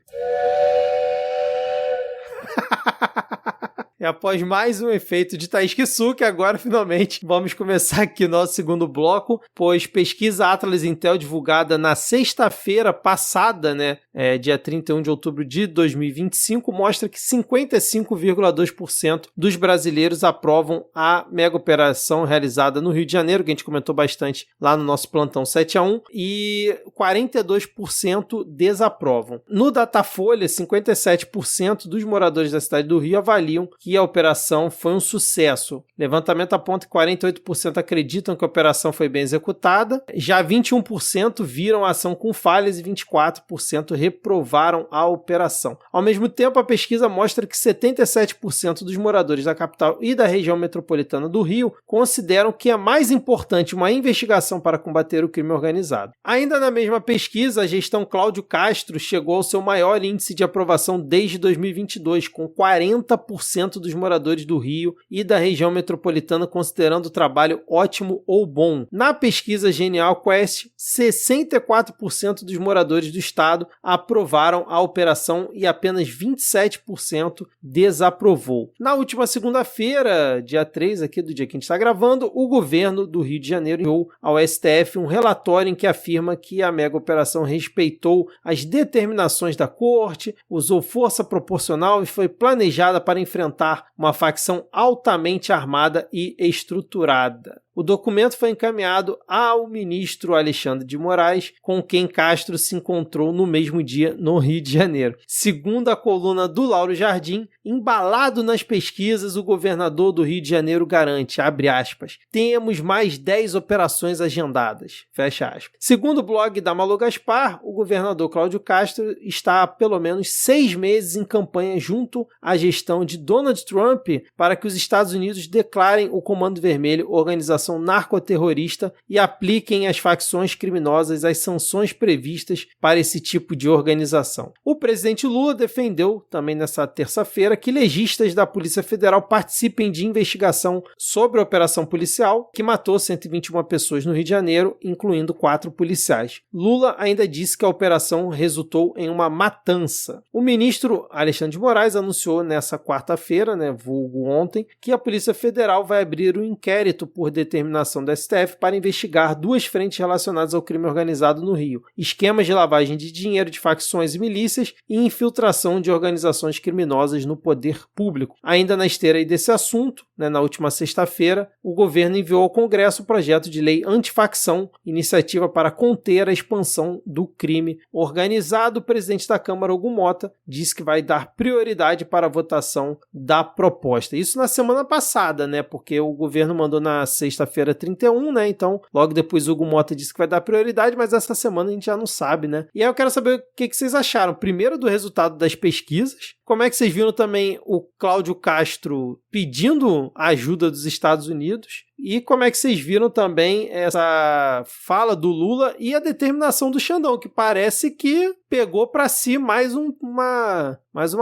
E após mais um efeito de Thaís Kisuke, agora finalmente vamos começar aqui nosso segundo bloco, pois pesquisa Atlas Intel divulgada na sexta-feira passada, né, dia 31 de outubro de 2025, mostra que 55,2% dos brasileiros aprovam a mega operação realizada no Rio de Janeiro, que a gente comentou bastante lá no nosso plantão 7-1, e 42% desaprovam. No Datafolha, 57% dos moradores da cidade do Rio avaliam que a operação foi um sucesso. Levantamento aponta que 48% acreditam que a operação foi bem executada, já 21% viram a ação com falhas e 24% reprovaram a operação. Ao mesmo tempo, a pesquisa mostra que 77% dos moradores da capital e da região metropolitana do Rio consideram que é mais importante uma investigação para combater o crime organizado. Ainda na mesma pesquisa, a gestão Cláudio Castro chegou ao seu maior índice de aprovação desde 2022, com 40% dos moradores do Rio e da região metropolitana considerando o trabalho ótimo ou bom. Na pesquisa Genial Quest, 64% dos moradores do estado aprovaram a operação e apenas 27% desaprovou. Na última segunda-feira, dia 3, aqui do dia que a gente está gravando, o governo do Rio de Janeiro enviou ao STF um relatório em que afirma que a mega operação respeitou as determinações da corte, usou força proporcional e foi planejada para enfrentar uma facção altamente armada e estruturada. O documento foi encaminhado ao ministro Alexandre de Moraes, com quem Castro se encontrou no mesmo dia no Rio de Janeiro. Segundo a coluna do Lauro Jardim, embalado nas pesquisas, o governador do Rio de Janeiro garante, abre aspas, temos mais 10 operações agendadas, fecha aspas. Segundo o blog da Malu Gaspar, o governador Cláudio Castro está há pelo menos 6 meses em campanha junto à gestão de Donald Trump para que os Estados Unidos declarem o Comando Vermelho organização narcoterrorista e apliquem às facções criminosas as sanções previstas para esse tipo de organização. O presidente Lula defendeu também nessa terça-feira que legistas da Polícia Federal participem de investigação sobre a operação policial que matou 121 pessoas no Rio de Janeiro, incluindo 4 policiais. Lula ainda disse que a operação resultou em uma matança. O ministro Alexandre de Moraes anunciou nessa quarta-feira, vulgo ontem, que a Polícia Federal vai abrir um inquérito por determinação do STF para investigar 2 frentes relacionadas ao crime organizado no Rio: esquemas de lavagem de dinheiro de facções e milícias e infiltração de organizações criminosas no poder público. Ainda na esteira desse assunto, na última sexta-feira, o governo enviou ao Congresso o projeto de lei antifacção, iniciativa para conter a expansão do crime organizado. O presidente da Câmara, Hugo Mota, disse que vai dar prioridade para a votação da proposta. Isso na semana passada, porque o governo mandou na sexta-feira 31, então logo depois o Hugo Mota disse que vai dar prioridade, mas essa semana a gente já não sabe, E aí eu quero saber o que vocês acharam, primeiro do resultado das pesquisas, como é que vocês viram também o Cláudio Castro pedindo a ajuda dos Estados Unidos e como é que vocês viram também essa fala do Lula e a determinação do Xandão, que parece que pegou para si mais uma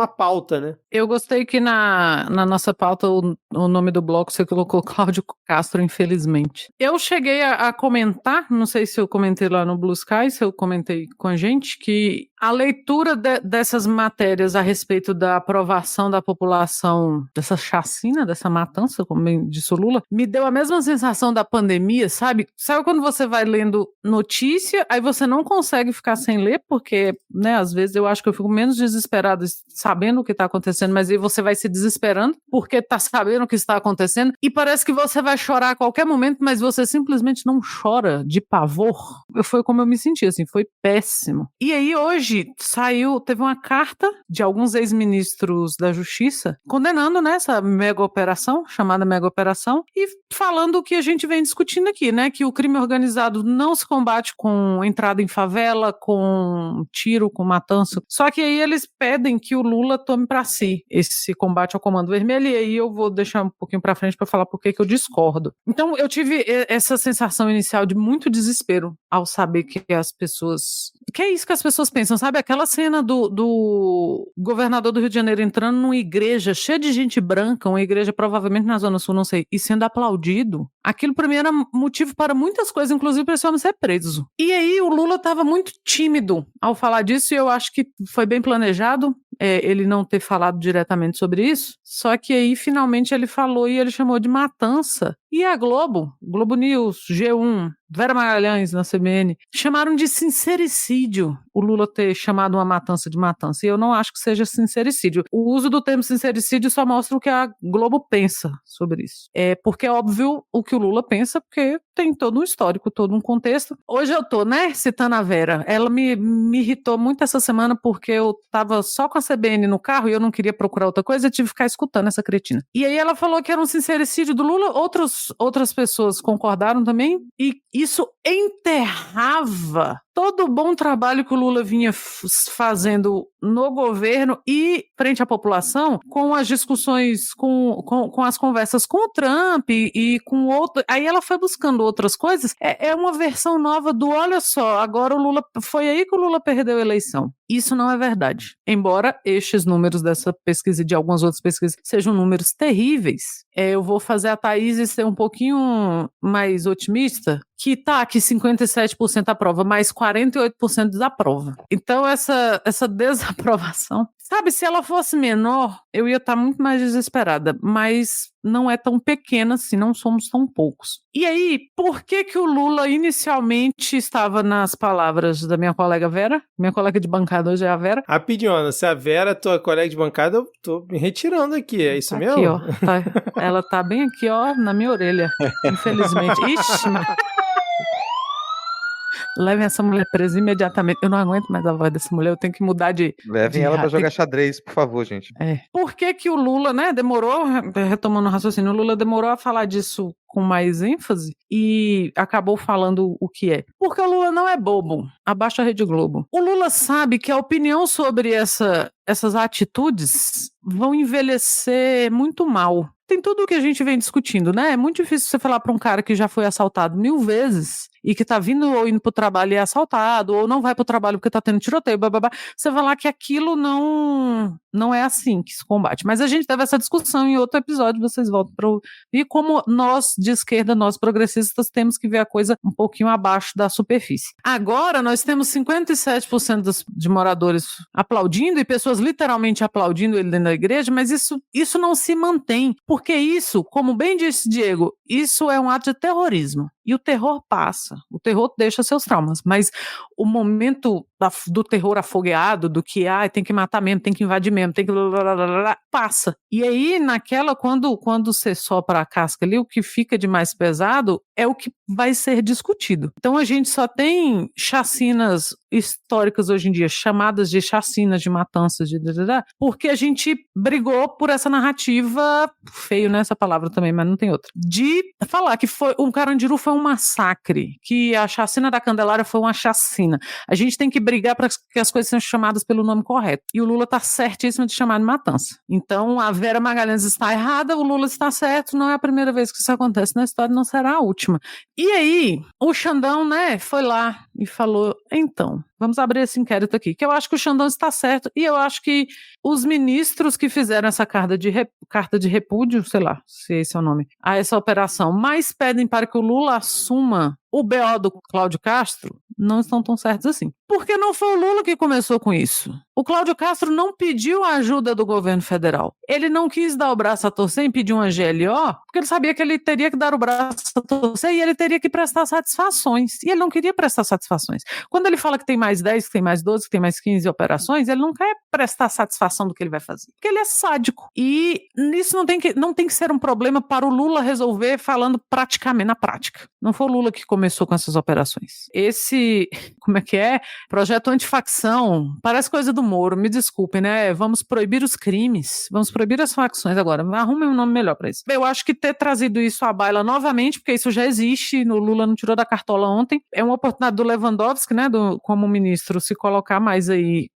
pauta, Eu gostei que na nossa pauta o nome do bloco você colocou Cláudio Castro, infelizmente. Eu cheguei a comentar, não sei se eu comentei lá no Blue Sky, se eu comentei com a gente, que a leitura dessas matérias a respeito da aprovação da população, dessa chacina, dessa matança, como disse o Lula, me deu a mesma sensação da pandemia, sabe? Sabe quando você vai lendo notícia, aí você não consegue ficar sem ler, porque, às vezes eu acho que eu fico menos desesperado sabendo o que está acontecendo, mas aí você vai se desesperando porque está sabendo o que está acontecendo e parece que você vai chorar a qualquer momento, mas você simplesmente não chora de pavor. Foi como eu me senti, foi péssimo. E aí hoje teve uma carta de alguns ex-ministros da Justiça condenando essa mega operação, chamada mega operação, e falando o que a gente vem discutindo aqui, que o crime organizado não se combate com entrada em favela, com tiro, com matança. Só que aí eles pedem que o Lula tome para si esse combate ao Comando Vermelho, e aí eu vou deixar um pouquinho para frente para falar por que eu discordo. Então eu tive essa sensação inicial de muito desespero ao saber que as pessoas... Que é isso que as pessoas pensam, sabe? Aquela cena do governador do Rio de Janeiro entrando numa igreja cheia de gente branca, uma igreja provavelmente na Zona Sul, não sei, e sendo aplaudido. Aquilo pra mim era motivo para muitas coisas, inclusive para esse homem ser preso. E aí o Lula estava muito tímido ao falar disso, e eu acho que foi bem planejado. ele não ter falado diretamente sobre isso, só que aí finalmente ele falou e ele chamou de matança. E a Globo News, G1, Vera Magalhães na CBN, chamaram de sincericídio o Lula ter chamado uma matança de matança. E eu não acho que seja sincericídio. O uso do termo sincericídio só mostra o que a Globo pensa sobre isso. Porque é óbvio o que o Lula pensa, porque tem todo um histórico, todo um contexto. Hoje eu tô, citando a Vera. Ela me irritou muito essa semana porque eu tava só com a CBN no carro e eu não queria procurar outra coisa, eu tive que ficar escutando essa cretina. E aí ela falou que era um sincericídio do Lula, outras pessoas concordaram também, e isso enterrava todo o bom trabalho que o Lula vinha fazendo no governo e frente à população, com as discussões, com as conversas com o Trump e com outro. Aí ela foi buscando outras coisas. É uma versão nova do olha só, agora o Lula. Foi aí que o Lula perdeu a eleição. Isso não é verdade. Embora estes números dessa pesquisa e de algumas outras pesquisas sejam números terríveis, eu vou fazer a Thaís ser um pouquinho mais otimista, que 57% aprova, mas 48% desaprova. Então essa desaprovação, sabe, se ela fosse menor, eu ia estar muito mais desesperada, mas não é tão pequena assim, não somos tão poucos. E aí, por que o Lula inicialmente estava nas palavras da minha colega Vera? Minha colega de bancada hoje é a Vera. Rapidinho, se a Vera é tua colega de bancada, eu tô me retirando aqui, é isso mesmo? Aqui, ó. Ela tá bem aqui, ó, na minha orelha, infelizmente. Ixi, mas... Levem essa mulher presa imediatamente. Eu não aguento mais a voz dessa mulher, eu tenho que mudar de... Levem ela pra jogar xadrez, por favor, gente. Por que o Lula, demorou, retomando o raciocínio, o Lula demorou a falar disso com mais ênfase e acabou falando o que é? Porque o Lula não é bobo, abaixa a Rede Globo. O Lula sabe que a opinião sobre essas atitudes vão envelhecer muito mal. Tem tudo o que a gente vem discutindo, É muito difícil você falar para um cara que já foi assaltado 1000 vezes e que tá vindo ou indo pro trabalho e é assaltado, ou não vai pro trabalho porque tá tendo tiroteio, bababá, você falar que aquilo não é assim que se combate. Mas a gente teve essa discussão em outro episódio, vocês voltam para ouvir como nós de esquerda, nós progressistas, temos que ver a coisa um pouquinho abaixo da superfície. Agora nós temos 57% de moradores aplaudindo e pessoas literalmente aplaudindo ele dentro da igreja, mas isso não se mantém, porque isso, como bem disse Diego, isso é um ato de terrorismo. E o terror passa, o terror deixa seus traumas, mas o momento do terror afogueado, do que tem que matar mesmo, tem que invadir mesmo, tem que passa. E aí, quando você sopra a casca ali, o que fica de mais pesado é o que vai ser discutido. Então a gente só tem chacinas históricas hoje em dia, chamadas de chacinas, de matanças, porque a gente brigou por essa narrativa, feio essa palavra também, mas não tem outra, de falar que o Carandiru foi um massacre, que a chacina da Candelária foi uma chacina. A gente tem que brigar para que as coisas sejam chamadas pelo nome correto. E o Lula está certíssimo de chamar de matança. Então a Vera Magalhães está errada, o Lula está certo, não é a primeira vez que isso acontece na história, não será a última. E aí, o Xandão, foi lá e falou, então, vamos abrir esse inquérito aqui, que eu acho que o Xandão está certo, e eu acho que os ministros que fizeram essa carta de repúdio, sei lá, se esse é o nome, a essa operação, mais pedem para que o Lula assuma o BO do Cláudio Castro, não estão tão certos assim. Porque não foi o Lula que começou com isso. O Cláudio Castro não pediu a ajuda do governo federal. Ele não quis dar o braço a torcer e pedir uma GLO, porque ele sabia que ele teria que dar o braço a torcer e ele teria que prestar satisfações. E ele não queria prestar satisfações. Quando ele fala que tem mais 10, que tem mais 12, que tem mais 15 operações, ele não quer prestar satisfação do que ele vai fazer. Porque ele é sádico. E nisso não tem que ser um problema para o Lula resolver falando praticamente na prática. Não foi o Lula que começou com essas operações. Esse, projeto antifacção, parece coisa do Moro, me desculpem, Vamos proibir os crimes, vamos proibir as facções agora, arrumem um nome melhor para isso. Eu acho que ter trazido isso à baila novamente, porque isso já existe, o Lula não tirou da cartola ontem, é uma oportunidade do Lewandowski, como ministro, se colocar mais aí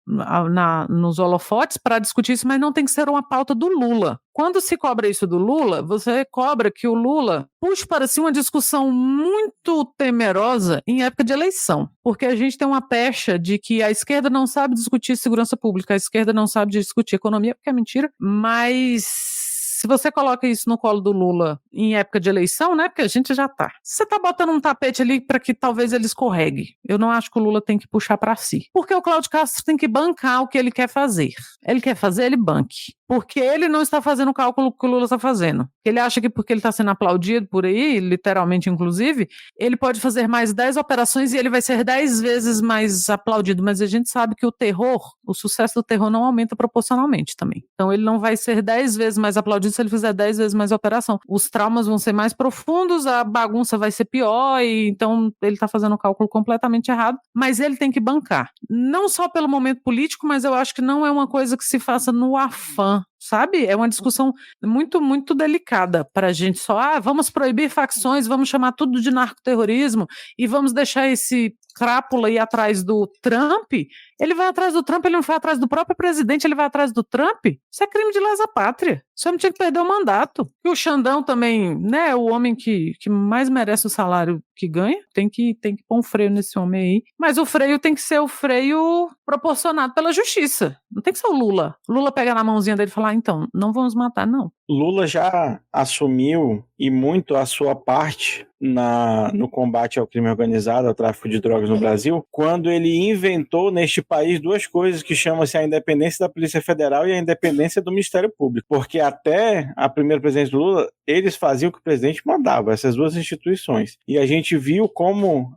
nos holofotes para discutir isso, mas não tem que ser uma pauta do Lula. Quando se cobra isso do Lula, você cobra que o Lula puxe para si uma discussão muito temerosa em época de eleição, porque a gente tem uma pecha de que a esquerda não sabe discutir segurança pública, a esquerda não sabe discutir economia, porque é mentira, mas se você coloca isso no colo do Lula em época de eleição, né? Porque a gente já tá. Você tá botando um tapete ali para que talvez ele escorregue. Eu não acho que o Lula tem que puxar para si. Porque o Cláudio Castro tem que bancar o que ele quer fazer. Ele quer fazer, ele banque. Porque ele não está fazendo o cálculo que o Lula está fazendo. Ele acha que porque ele está sendo aplaudido por aí, literalmente inclusive, ele pode fazer mais 10 operações e ele vai ser 10 vezes mais aplaudido. Mas a gente sabe que o sucesso do terror não aumenta proporcionalmente também. Então ele não vai ser 10 vezes mais aplaudido se ele fizer 10 vezes mais operação. Os traumas vão ser mais profundos, a bagunça vai ser pior, e então ele está fazendo o cálculo completamente errado. Mas ele tem que bancar. Não só pelo momento político, mas eu acho que não é uma coisa que se faça no afã, sabe? É uma discussão muito, muito delicada para a gente só, vamos proibir facções, vamos chamar tudo de narcoterrorismo e vamos deixar esse crápula ir atrás do Trump. Ele vai atrás do Trump, ele não vai atrás do próprio presidente, ele vai atrás do Trump. Isso é crime de lesa pátria. Isso não tinha que perder o mandato. E o Xandão também, né, o homem que mais merece o salário que ganha, tem que pôr um freio nesse homem aí. Mas o freio tem que ser o freio proporcionado pela justiça. Não tem que ser o Lula. O Lula pega na mãozinha dele e fala, então, não vamos matar, não. Lula já assumiu e muito a sua parte no combate ao crime organizado, ao tráfico de drogas no Brasil, quando ele inventou neste país duas coisas que chamam-se a independência da Polícia Federal e a independência do Ministério Público. Porque até a primeira presidência do Lula, eles faziam o que o presidente mandava, essas duas instituições. E a gente viu como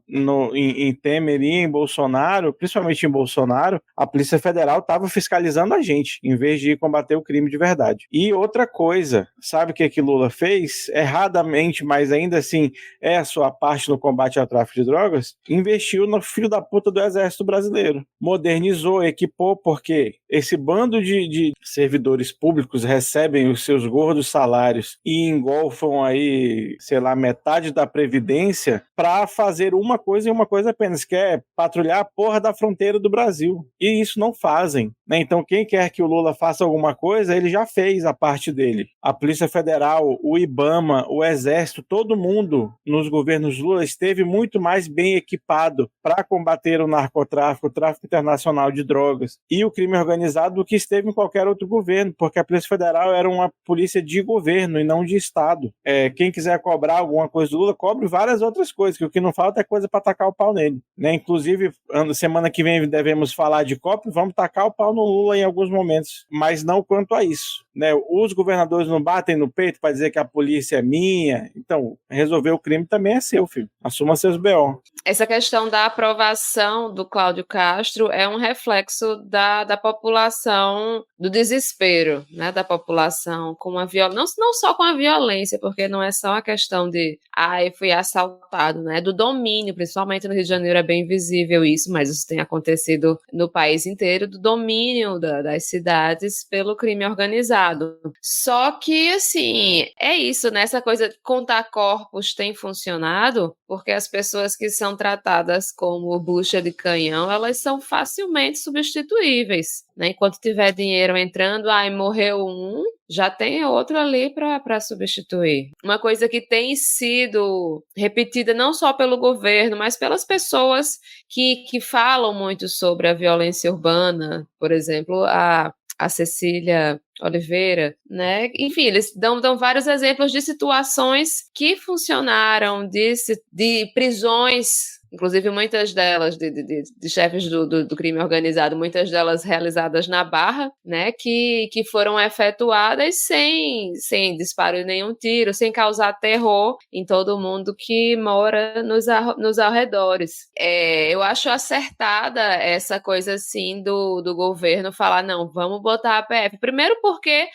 em Temer e em Bolsonaro, principalmente em Bolsonaro, a Polícia Federal estava fiscalizando a gente, em vez de ir combater o crime de verdade. E outra coisa, sabe o que Lula fez? Erradamente, mas ainda assim é a sua parte no combate ao tráfico de drogas, investiu no filho da puta do Exército Brasileiro. Modernizou, equipou, porque esse bando de servidores públicos recebem os seus gordos salários e engolfam aí, sei lá, metade da Previdência para fazer uma coisa e uma coisa apenas, que é patrulhar a porra da fronteira do Brasil. E isso não fazem, né? Então quem quer que o Lula faça alguma coisa, ele já fez a parte dele. A Polícia Federal, o IBAMA, o Exército, todo mundo nos governos Lula esteve muito mais bem equipado para combater o narcotráfico, o tráfico internacional de drogas e o crime organizado do que esteve em qualquer outro governo, porque a Polícia Federal era uma polícia de governo e não de Estado. Quem quiser cobrar alguma coisa do Lula, cobre várias outras coisas, que o que não falta é coisa para tacar o pau nele, né? Inclusive, semana que vem devemos falar de COP, vamos tacar o pau no Lula em alguns momentos, mas não quanto a isso, né? Os governadores não batem no peito para dizer que a polícia é minha. Então, resolver o crime também é seu, filho. Assuma seus BO. Essa questão da aprovação do Cláudio Castro é um reflexo da população, do desespero, né, da população com a violência, não só com a violência, porque não é só uma questão de eu fui assaltado, né, do domínio, principalmente no Rio de Janeiro é bem visível isso, mas isso tem acontecido no país inteiro, do domínio das cidades pelo crime organizado. Só que, assim, é isso, né, essa coisa de contar corpos tem funcionado, porque as pessoas que são tratadas como bucha de canhão, elas são facilmente substituíveis, né? Enquanto tiver dinheiro entrando, morreu um, já tem outro ali para substituir. Uma coisa que tem sido repetida não só pelo governo, mas pelas pessoas que falam muito sobre a violência urbana, por exemplo, a Cecília Oliveira, né? Enfim, eles dão vários exemplos de situações que funcionaram, de prisões, inclusive muitas delas de chefes do crime organizado, muitas delas realizadas na Barra, né? Que foram efetuadas sem disparo de nenhum tiro, sem causar terror em todo mundo que mora nos arredores. Eu acho acertada essa coisa assim do governo falar, não, vamos botar a PF. Primeiro porque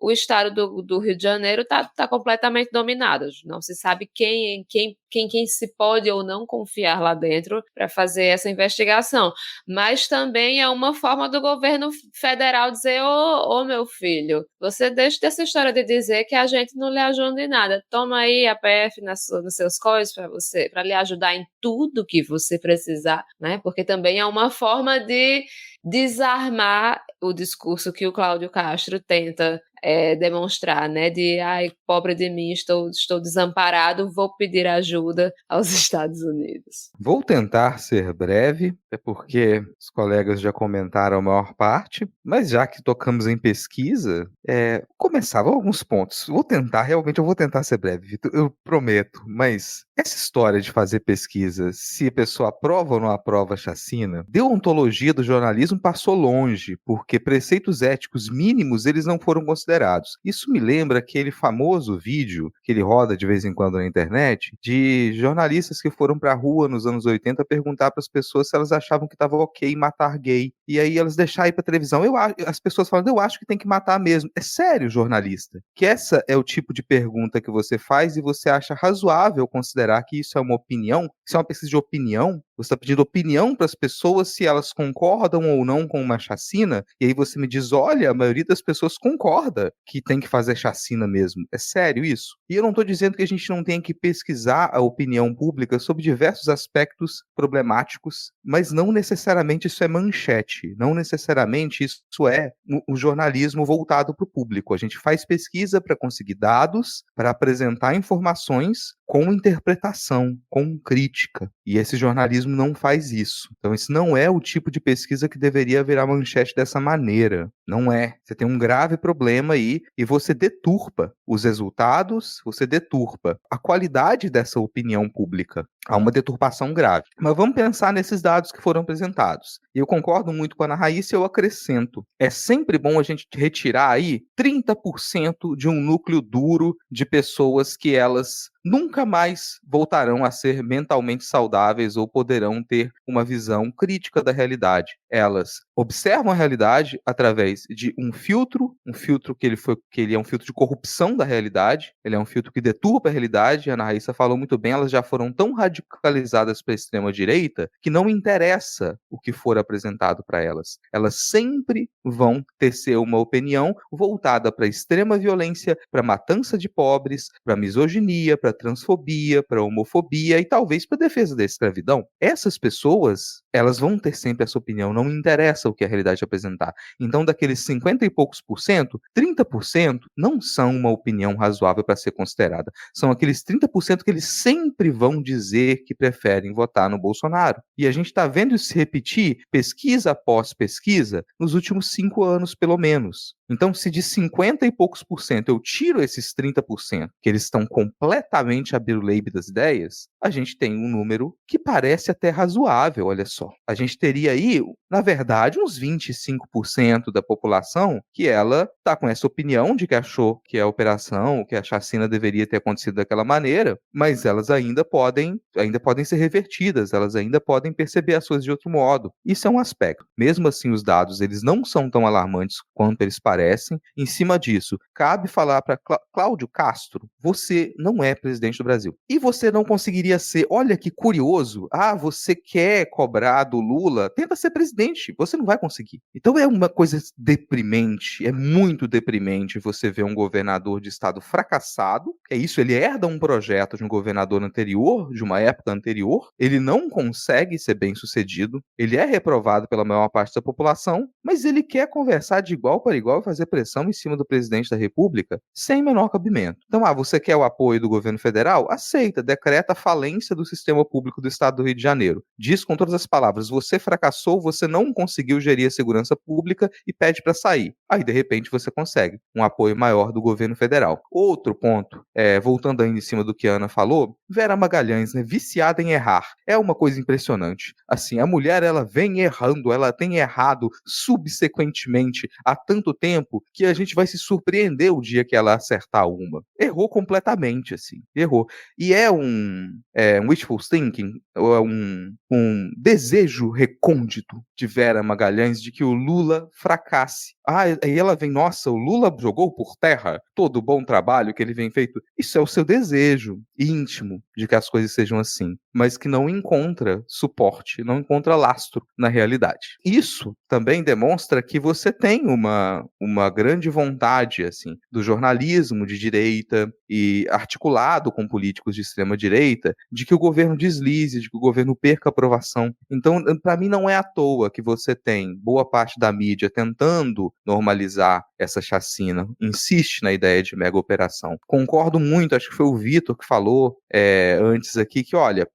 o estado do Rio de Janeiro tá completamente dominado. Não se sabe quem se pode ou não confiar lá dentro para fazer essa investigação. Mas também é uma forma do governo federal dizer, ô meu filho, você deixa dessa história de dizer que a gente não lhe ajuda em nada. Toma aí a PF nos seus coisas para lhe ajudar em tudo que você precisar, né? Porque também é uma forma de desarmar o discurso que o Cláudio Castro tenta demonstrar, né? De, ai, pobre de mim, estou desamparado, vou pedir ajuda aos Estados Unidos. Vou tentar ser breve, é porque os colegas já comentaram a maior parte, mas já que tocamos em pesquisa, começava alguns pontos. Eu vou tentar ser breve, Vitor, eu prometo, mas essa história de fazer pesquisa, se a pessoa aprova ou não aprova a chacina, deontologia do jornalismo passou longe, porque preceitos éticos mínimos eles não foram considerados. Isso me lembra aquele famoso vídeo que ele roda de vez em quando na internet, de jornalistas que foram pra rua nos anos 80 perguntar para as pessoas se elas achavam que estava ok matar gay. E aí elas deixaram ir pra televisão. As pessoas falando, eu acho que tem que matar mesmo. É sério, jornalista? Que essa é o tipo de pergunta que você faz e você acha razoável considerar que isso é uma opinião? Isso é uma pesquisa de opinião? Você está pedindo opinião para as pessoas se elas concordam ou não com uma chacina? E aí você me diz, olha, a maioria das pessoas concorda que tem que fazer chacina mesmo. É sério isso? E eu não estou dizendo que a gente não tenha que pesquisar a opinião pública sobre diversos aspectos problemáticos, mas não necessariamente isso é manchete, não necessariamente isso é o jornalismo voltado para o público. A gente faz pesquisa para conseguir dados, para apresentar informações com interpretação, com crítica. E esse jornalismo não faz isso. Então, esse não é o tipo de pesquisa que deveria virar manchete dessa maneira. Não é. Você tem um grave problema aí e você deturpa os resultados, você deturpa a qualidade dessa opinião pública. Há uma deturpação grave. Mas vamos pensar nesses dados que foram apresentados. E eu concordo muito com a Ana Raíssa e eu acrescento. É sempre bom a gente retirar aí 30% de um núcleo duro de pessoas que elas nunca mais voltarão a ser mentalmente saudáveis ou poderão ter uma visão crítica da realidade. Elas observam a realidade através de um filtro que ele é um filtro de corrupção da realidade, ele é um filtro que deturpa a realidade, a Ana Raíssa falou muito bem, elas já foram tão radicalizadas para a extrema-direita que não interessa o que for apresentado para elas. Elas sempre vão tecer uma opinião voltada para a extrema violência, para matança de pobres, para misoginia, para transfobia, para homofobia e talvez para defesa da escravidão. Essas pessoas, elas vão ter sempre essa opinião, não interessa o que a realidade apresentar. Então, daqueles 50 e poucos por cento, 30% não são uma opinião razoável para ser considerada. São aqueles 30% que eles sempre vão dizer que preferem votar no Bolsonaro. E a gente está vendo isso se repetir pesquisa após pesquisa nos últimos 5 anos, pelo menos. Então, se de 50 e poucos por cento eu tiro esses 30%, que eles estão completamente a biruleibe das ideias, a gente tem um número que parece até razoável, olha só. A gente teria aí, na verdade, uns 25% da população que ela está com essa opinião de que achou que a operação, que a chacina deveria ter acontecido daquela maneira, mas elas ainda podem ser revertidas, elas ainda podem perceber as coisas de outro modo. Isso é um aspecto. Mesmo assim, os dados eles não são tão alarmantes quanto eles parecem. Em cima disso, cabe falar para Cláudio Castro, você não é presidente do Brasil. E você não conseguiria ser, olha que curioso, você quer cobrar do Lula, tenta ser presidente, você não vai conseguir. Então é uma coisa deprimente, é muito deprimente você ver um governador de estado fracassado, é isso, ele herda um projeto de um governador anterior, de uma época anterior, ele não consegue ser bem sucedido, ele é reprovado pela maior parte da população, mas ele quer conversar de igual para igual e fazer pressão em cima do presidente da República sem menor cabimento. Então, você quer o apoio do governo federal? Aceita, decreta a falência do sistema público do estado do Rio de Janeiro. Diz com todas as palavras, você fracassou, você não conseguiu gerir a segurança pública e pede para sair. Aí, de repente, você consegue um apoio maior do governo federal. Outro ponto, voltando ainda em cima do que a Ana falou, Vera Magalhães, né, viciada em errar. É uma coisa impressionante. Assim, a mulher, ela vem errando, ela tem errado subsequentemente há tanto tempo que a gente vai se surpreender o dia que ela acertar uma. Errou completamente, assim. Errou. E é um wishful thinking, ou é um desejo recôndito de Vera Magalhães de que o Lula fracasse. Aí ela vem, nossa, o Lula jogou por terra todo o bom trabalho que ele vem feito. Isso é o seu desejo íntimo de que as coisas sejam assim, mas que não encontra suporte, não encontra lastro na realidade. Isso também demonstra que você tem uma grande vontade, assim, do jornalismo de direita e articulado com políticos de extrema direita, de que o governo deslize, de que o governo perca aprovação. Então, para mim, não é à toa que você tem boa parte da mídia tentando normalizar essa chacina, insiste na ideia de mega operação. Concordo muito, acho que foi o Vitor que falou antes aqui, que olha,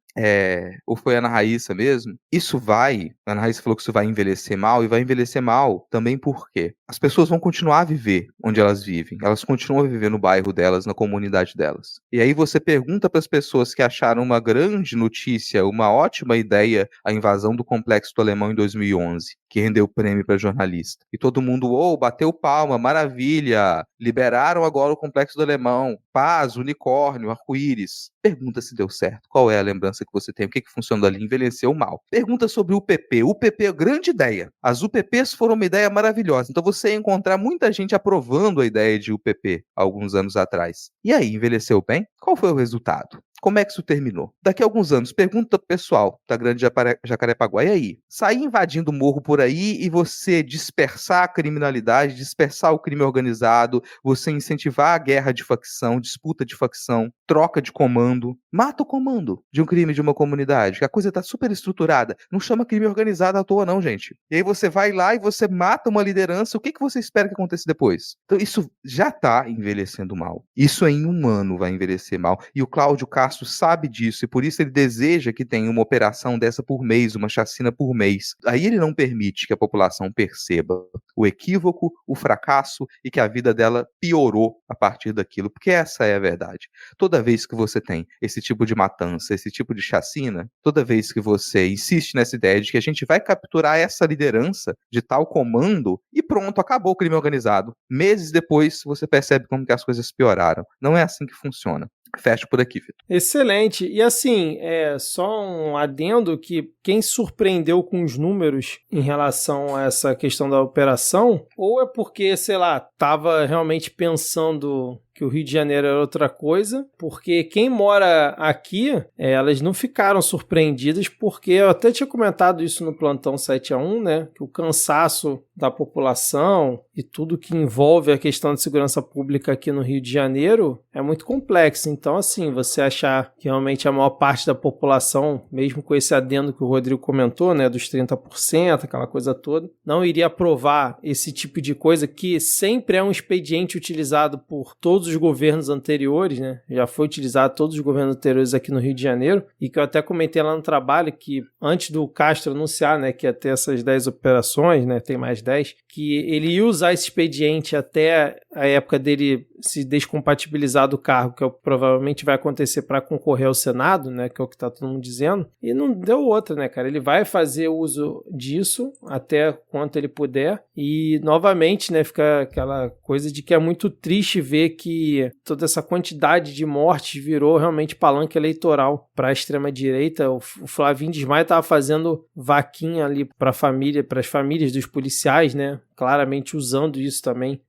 ou foi a Ana Raíssa mesmo, a Ana Raíssa falou que isso vai envelhecer mal, e vai envelhecer mal também porque as pessoas vão continuar a viver onde elas vivem, elas continuam a viver no bairro delas, na comunidade delas. E aí você pergunta para as pessoas que acharam uma grande notícia, uma ótima ideia, a invasão do Complexo do Alemão em 2011, que rendeu prêmio para jornalista. E todo mundo, bateu palma, maravilha, liberaram agora o Complexo do Alemão, paz, unicórnio, arco-íris. Pergunta se deu certo, qual é a lembrança que você tem, o que funcionou ali, envelheceu mal. Pergunta sobre o UPP, grande ideia. As UPPs foram uma ideia maravilhosa, então você ia encontrar muita gente aprovando a ideia de UPP alguns anos atrás. E aí, envelheceu bem? Qual foi o resultado? Como é que isso terminou? Daqui a alguns anos, pergunta pro pessoal da Grande Jacarepaguá, e aí? Sair invadindo o morro por aí e você dispersar a criminalidade, dispersar o crime organizado, você incentivar a guerra de facção, disputa de facção, troca de comando, mata o comando de um crime de uma comunidade, que a coisa tá super estruturada. Não chama crime organizado à toa não, gente. E aí você vai lá e você mata uma liderança, o que você espera que aconteça depois? Então isso já tá envelhecendo mal. Isso em um ano vai envelhecer mal. E o Cláudio Castro sabe disso e por isso ele deseja que tenha uma operação dessa por mês, uma chacina por mês. Aí ele não permite que a população perceba o equívoco, o fracasso e que a vida dela piorou a partir daquilo, porque essa é a verdade. Toda vez que você tem esse tipo de matança, esse tipo de chacina, toda vez que você insiste nessa ideia de que a gente vai capturar essa liderança de tal comando e pronto, acabou o crime organizado. Meses depois você percebe como que as coisas pioraram. Não é assim que funciona. Fecho por aqui, Vitor. Excelente. E assim, só um adendo que quem surpreendeu com os números em relação a essa questão da operação, ou é porque, sei lá, estava realmente pensando que o Rio de Janeiro era outra coisa, porque quem mora aqui, elas não ficaram surpreendidas, porque eu até tinha comentado isso no Plantão 7-1, né, que o cansaço da população e tudo que envolve a questão de segurança pública aqui no Rio de Janeiro é muito complexo. Então, assim, você achar que realmente a maior parte da população, mesmo com esse adendo que o Rodrigo comentou, né, dos 30%, aquela coisa toda, não iria aprovar esse tipo de coisa que sempre é um expediente utilizado por todos os governos anteriores, né? Já foi utilizado todos os governos anteriores aqui no Rio de Janeiro, e que eu até comentei lá no trabalho que antes do Castro anunciar, né, que ia ter essas 10 operações, né, tem mais 10, que ele ia usar esse expediente até a época dele se descompatibilizar do cargo, que provavelmente vai acontecer para concorrer ao Senado, né, que é o que está todo mundo dizendo, e não deu outra, né, cara? Ele vai fazer uso disso até quanto ele puder, e novamente, né, fica aquela coisa de que é muito triste ver que toda essa quantidade de mortes virou realmente palanque eleitoral para a extrema-direita. O Flavinho de Maio estava fazendo vaquinha ali para as famílias dos policiais, né? Claramente usando isso também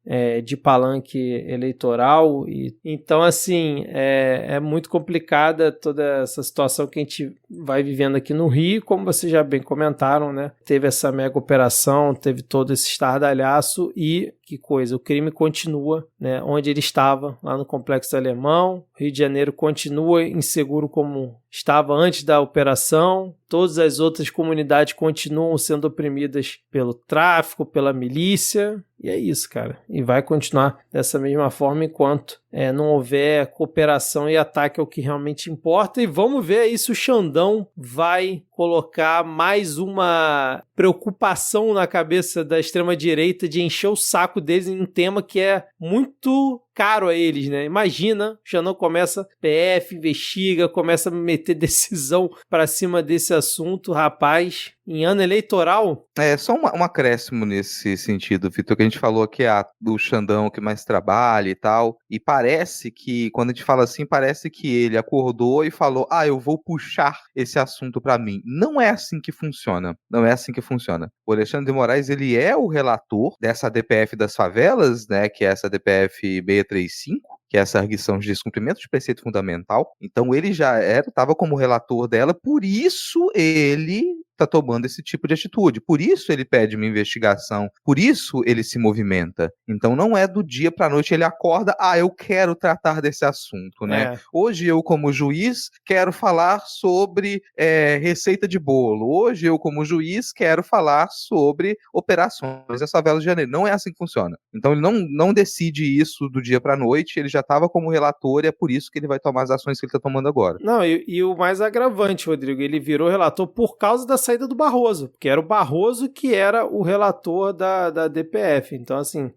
de palanque eleitoral. Então, assim, é muito complicada toda essa situação que a gente vai vivendo aqui no Rio, como vocês já bem comentaram, né? Teve essa mega operação, teve todo esse estardalhaço e, que coisa, o crime continua, né, onde ele estava, lá no Complexo Alemão. Rio de Janeiro continua inseguro como estava antes da operação. Todas as outras comunidades continuam sendo oprimidas pelo tráfico, pela milícia. E é isso, cara. E vai continuar dessa mesma forma enquanto não houver cooperação e ataque ao que realmente importa. E vamos ver aí se o Xandão vai colocar mais uma preocupação na cabeça da extrema-direita de encher o saco deles em um tema que é muito caro a eles, né? Imagina, o Xandão começa, PF, investiga, começa a meter decisão pra cima desse assunto, rapaz, em ano eleitoral. Só um acréscimo nesse sentido, Vitor, que a gente falou que é do Xandão que mais trabalha e tal, e parece que, quando a gente fala assim, parece que ele acordou e falou, eu vou puxar esse assunto pra mim. Não é assim que funciona, não é assim que funciona. O Alexandre de Moraes, ele é o relator dessa DPF das favelas, né, que é essa DPF 635, que é essa arguição de descumprimento de preceito fundamental. Então ele já estava como relator dela, por isso ele está tomando esse tipo de atitude. Por isso ele pede uma investigação, por isso ele se movimenta. Então não é do dia para a noite ele acorda, eu quero tratar desse assunto, né? Hoje eu, como juiz, quero falar sobre receita de bolo. Hoje eu, como juiz, quero falar sobre operações das favelas de Janeiro. Não é assim que funciona. Então ele não decide isso do dia para a noite, ele já estava como relator e é por isso que ele vai tomar as ações que ele está tomando agora. Não, e o mais agravante, Rodrigo, ele virou relator por causa da saída do Barroso, porque era o Barroso que era o relator da DPF. Então, assim,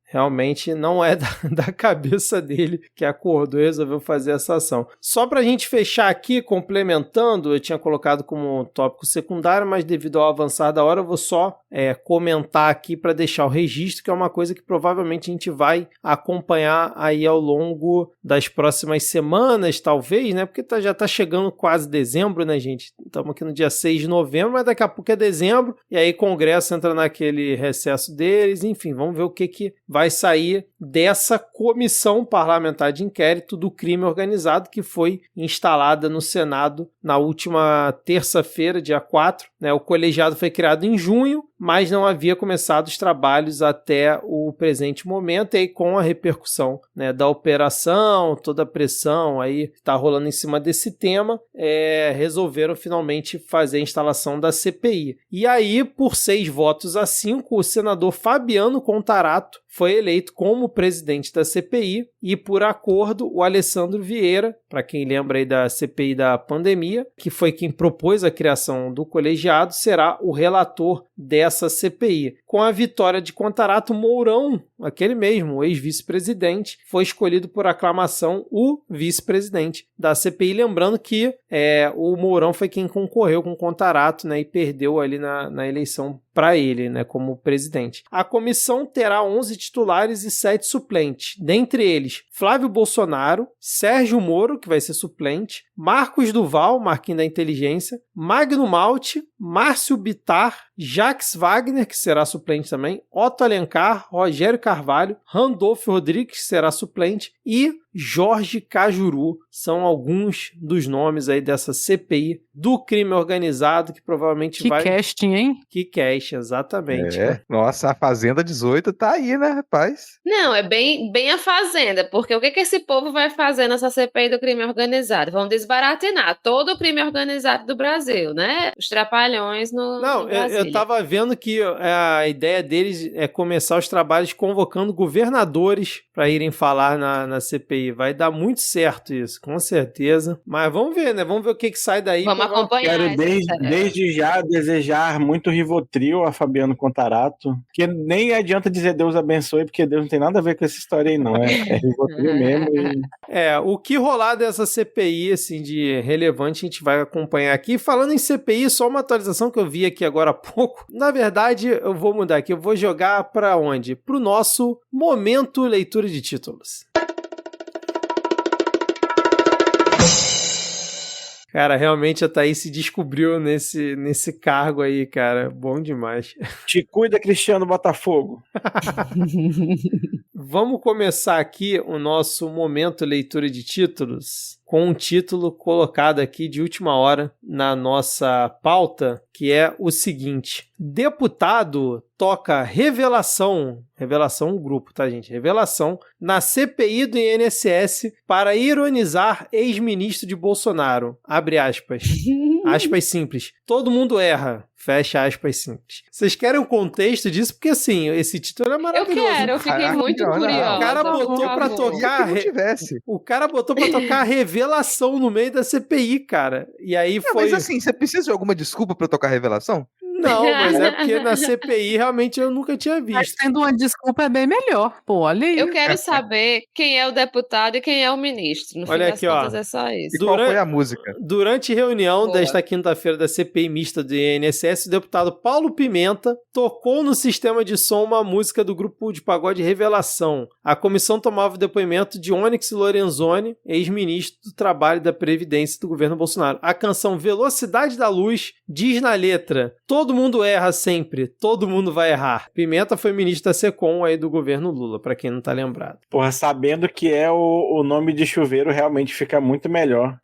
realmente não é da cabeça dele que acordou e resolveu fazer essa ação. Só pra gente fechar aqui, complementando, eu tinha colocado como tópico secundário, mas devido ao avançar da hora, eu vou só comentar aqui para deixar o registro, que é uma coisa que provavelmente a gente vai acompanhar aí ao longo das próximas semanas, talvez, né? Porque já tá chegando quase dezembro, né, gente? Estamos aqui no dia 6 de novembro, mas daqui a pouco é dezembro, e aí o Congresso entra naquele recesso deles, enfim, vamos ver o que vai sair dessa comissão parlamentar de inquérito do crime organizado que foi instalada no Senado na última terça-feira, dia 4, né? O colegiado foi criado em junho, mas não havia começado os trabalhos até o presente momento, e aí com a repercussão, né, da operação, toda a pressão aí que está rolando em cima desse tema, resolveram finalmente fazer a instalação da CPI. E aí, por 6 votos a 5, o senador Fabiano Contarato foi eleito como presidente da CPI e, por acordo, o Alessandro Vieira, para quem lembra aí da CPI da pandemia, que foi quem propôs a criação do colegiado, será o relator dessa CPI. Com a vitória de Contarato, Mourão, aquele mesmo, o ex-vice-presidente, foi escolhido por aclamação o vice-presidente da CPI. Lembrando que o Mourão foi quem concorreu com Contarato, né, e perdeu ali na eleição para ele, né, como presidente. A comissão terá 11 titulares e 7 suplentes, dentre eles Flávio Bolsonaro, Sérgio Moro, que vai ser suplente, Marcos Duval, Marquinhos da Inteligência, Magno Malte, Márcio Bittar, Jacques Wagner, que será suplente também, Otto Alencar, Rogério Carvalho, Randolfo Rodrigues, que será suplente, e Jorge Cajuru. São alguns dos nomes aí dessa CPI do crime organizado que provavelmente vai... Que casting, hein? Que casting, exatamente. Nossa, a Fazenda 18 tá aí, né, rapaz? Não, é bem a Fazenda, porque o que esse povo vai fazer nessa CPI do crime organizado? Vão desbaratinar todo o crime organizado do Brasil, né? Os trapalhões no Brasil. Eu tava vendo que a ideia deles é começar os trabalhos convocando governadores para irem falar na CPI. Vai dar muito certo isso, com certeza. Mas vamos ver, né? Vamos ver o que sai daí. Vamos acompanhar. Quero desde já desejar muito Rivotril a Fabiano Contarato, que nem adianta dizer Deus abençoe, porque Deus não tem nada a ver com essa história aí, não. É Rivotril mesmo. O que rolar dessa CPI, assim, de relevante, a gente vai acompanhar aqui. Falando em CPI, só uma atualização que eu vi aqui agora há pouco. Na verdade, eu vou mudar aqui. Eu vou jogar para onde? Pro nosso momento leitura de títulos. Cara, realmente a Thaís se descobriu nesse cargo aí, cara. Bom demais. Te cuida, Cristiano Botafogo. Vamos começar aqui o nosso momento leitura de títulos com um título colocado aqui de última hora na nossa pauta, que é o seguinte: deputado toca revelação o grupo, tá, gente? Revelação na CPI do INSS para ironizar ex-ministro de Bolsonaro. Abre aspas. Aspas simples. Todo mundo erra. Fecha aspas simples. Vocês querem o contexto disso? Porque, assim, esse título é maravilhoso. Eu fiquei muito curiosa. O cara botou pra tocar... O cara botou pra tocar a revelação no meio da CPI, cara. E aí foi... Mas assim, você precisa de alguma desculpa pra tocar a revelação? Não, mas é porque na CPI realmente eu nunca tinha visto. Mas tendo uma desculpa é bem melhor. Pô, olha aí. Eu quero saber quem é o deputado e quem é o ministro. No fim das contas, é só isso. E qual foi a música? Durante reunião desta quinta-feira da CPI mista do INSS, o deputado Paulo Pimenta tocou no sistema de som uma música do grupo de pagode Revelação. A comissão tomava o depoimento de Onyx Lorenzoni, ex-ministro do Trabalho e da Previdência do governo Bolsonaro. A canção Velocidade da Luz diz na letra: todo todo mundo erra sempre, todo mundo vai errar. Pimenta foi ministro da SECOM aí do governo Lula, pra quem não tá lembrado. Porra, sabendo que é o nome de chuveiro, realmente fica muito melhor.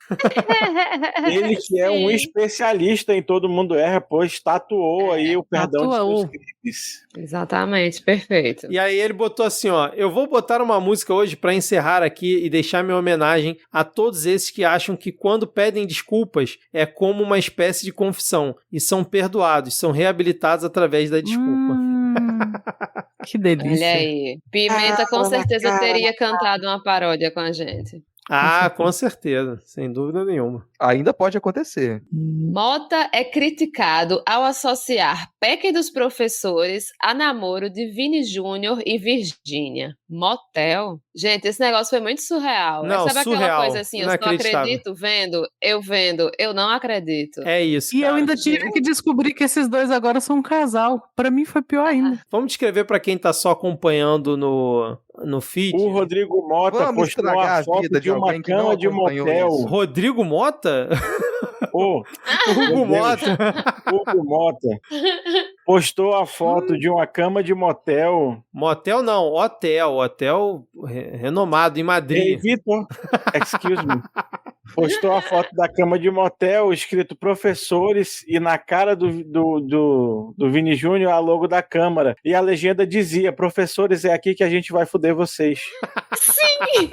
Ele que é um especialista em Todo Mundo Erra, pois tatuou aí o perdão de seus crimes. Exatamente, perfeito. E aí ele botou assim, ó, eu vou botar uma música hoje pra encerrar aqui e deixar minha homenagem a todos esses que acham que quando pedem desculpas é como uma espécie de confissão e são perdoados, são reabilitados através da desculpa. Que delícia. Olha aí. Pimenta com certeza teria cantado uma paródia com a gente. Ah, com certeza, sem dúvida nenhuma. Ainda pode acontecer. Mota é criticado ao associar PEC dos professores a namoro de Vini Júnior e Virgínia. Motel? Gente, esse negócio foi muito surreal. Não, sabe surreal, aquela coisa assim, eu só inacreditável. acredito vendo, eu não acredito. É isso, E cara. eu ainda tive que descobrir que esses dois agora são um casal. Pra mim foi pior ainda. Vamos descrever pra quem tá só acompanhando no feed. O Rodrigo Mota Vamos postou estragar uma a foto vida de de uma alguém que não cama de acompanhou motel. isso. Rodrigo Mota? Ô, Hugo Mota. Hugo Mota postou a foto de uma cama de motel. Motel não, hotel renomado em Ei, Madrid. Vitor, excuse me. Postou a foto da cama de motel, escrito professores, e na cara do Vini Júnior a logo da Câmara. E a legenda dizia, professores, é aqui que a gente vai foder vocês. Sim!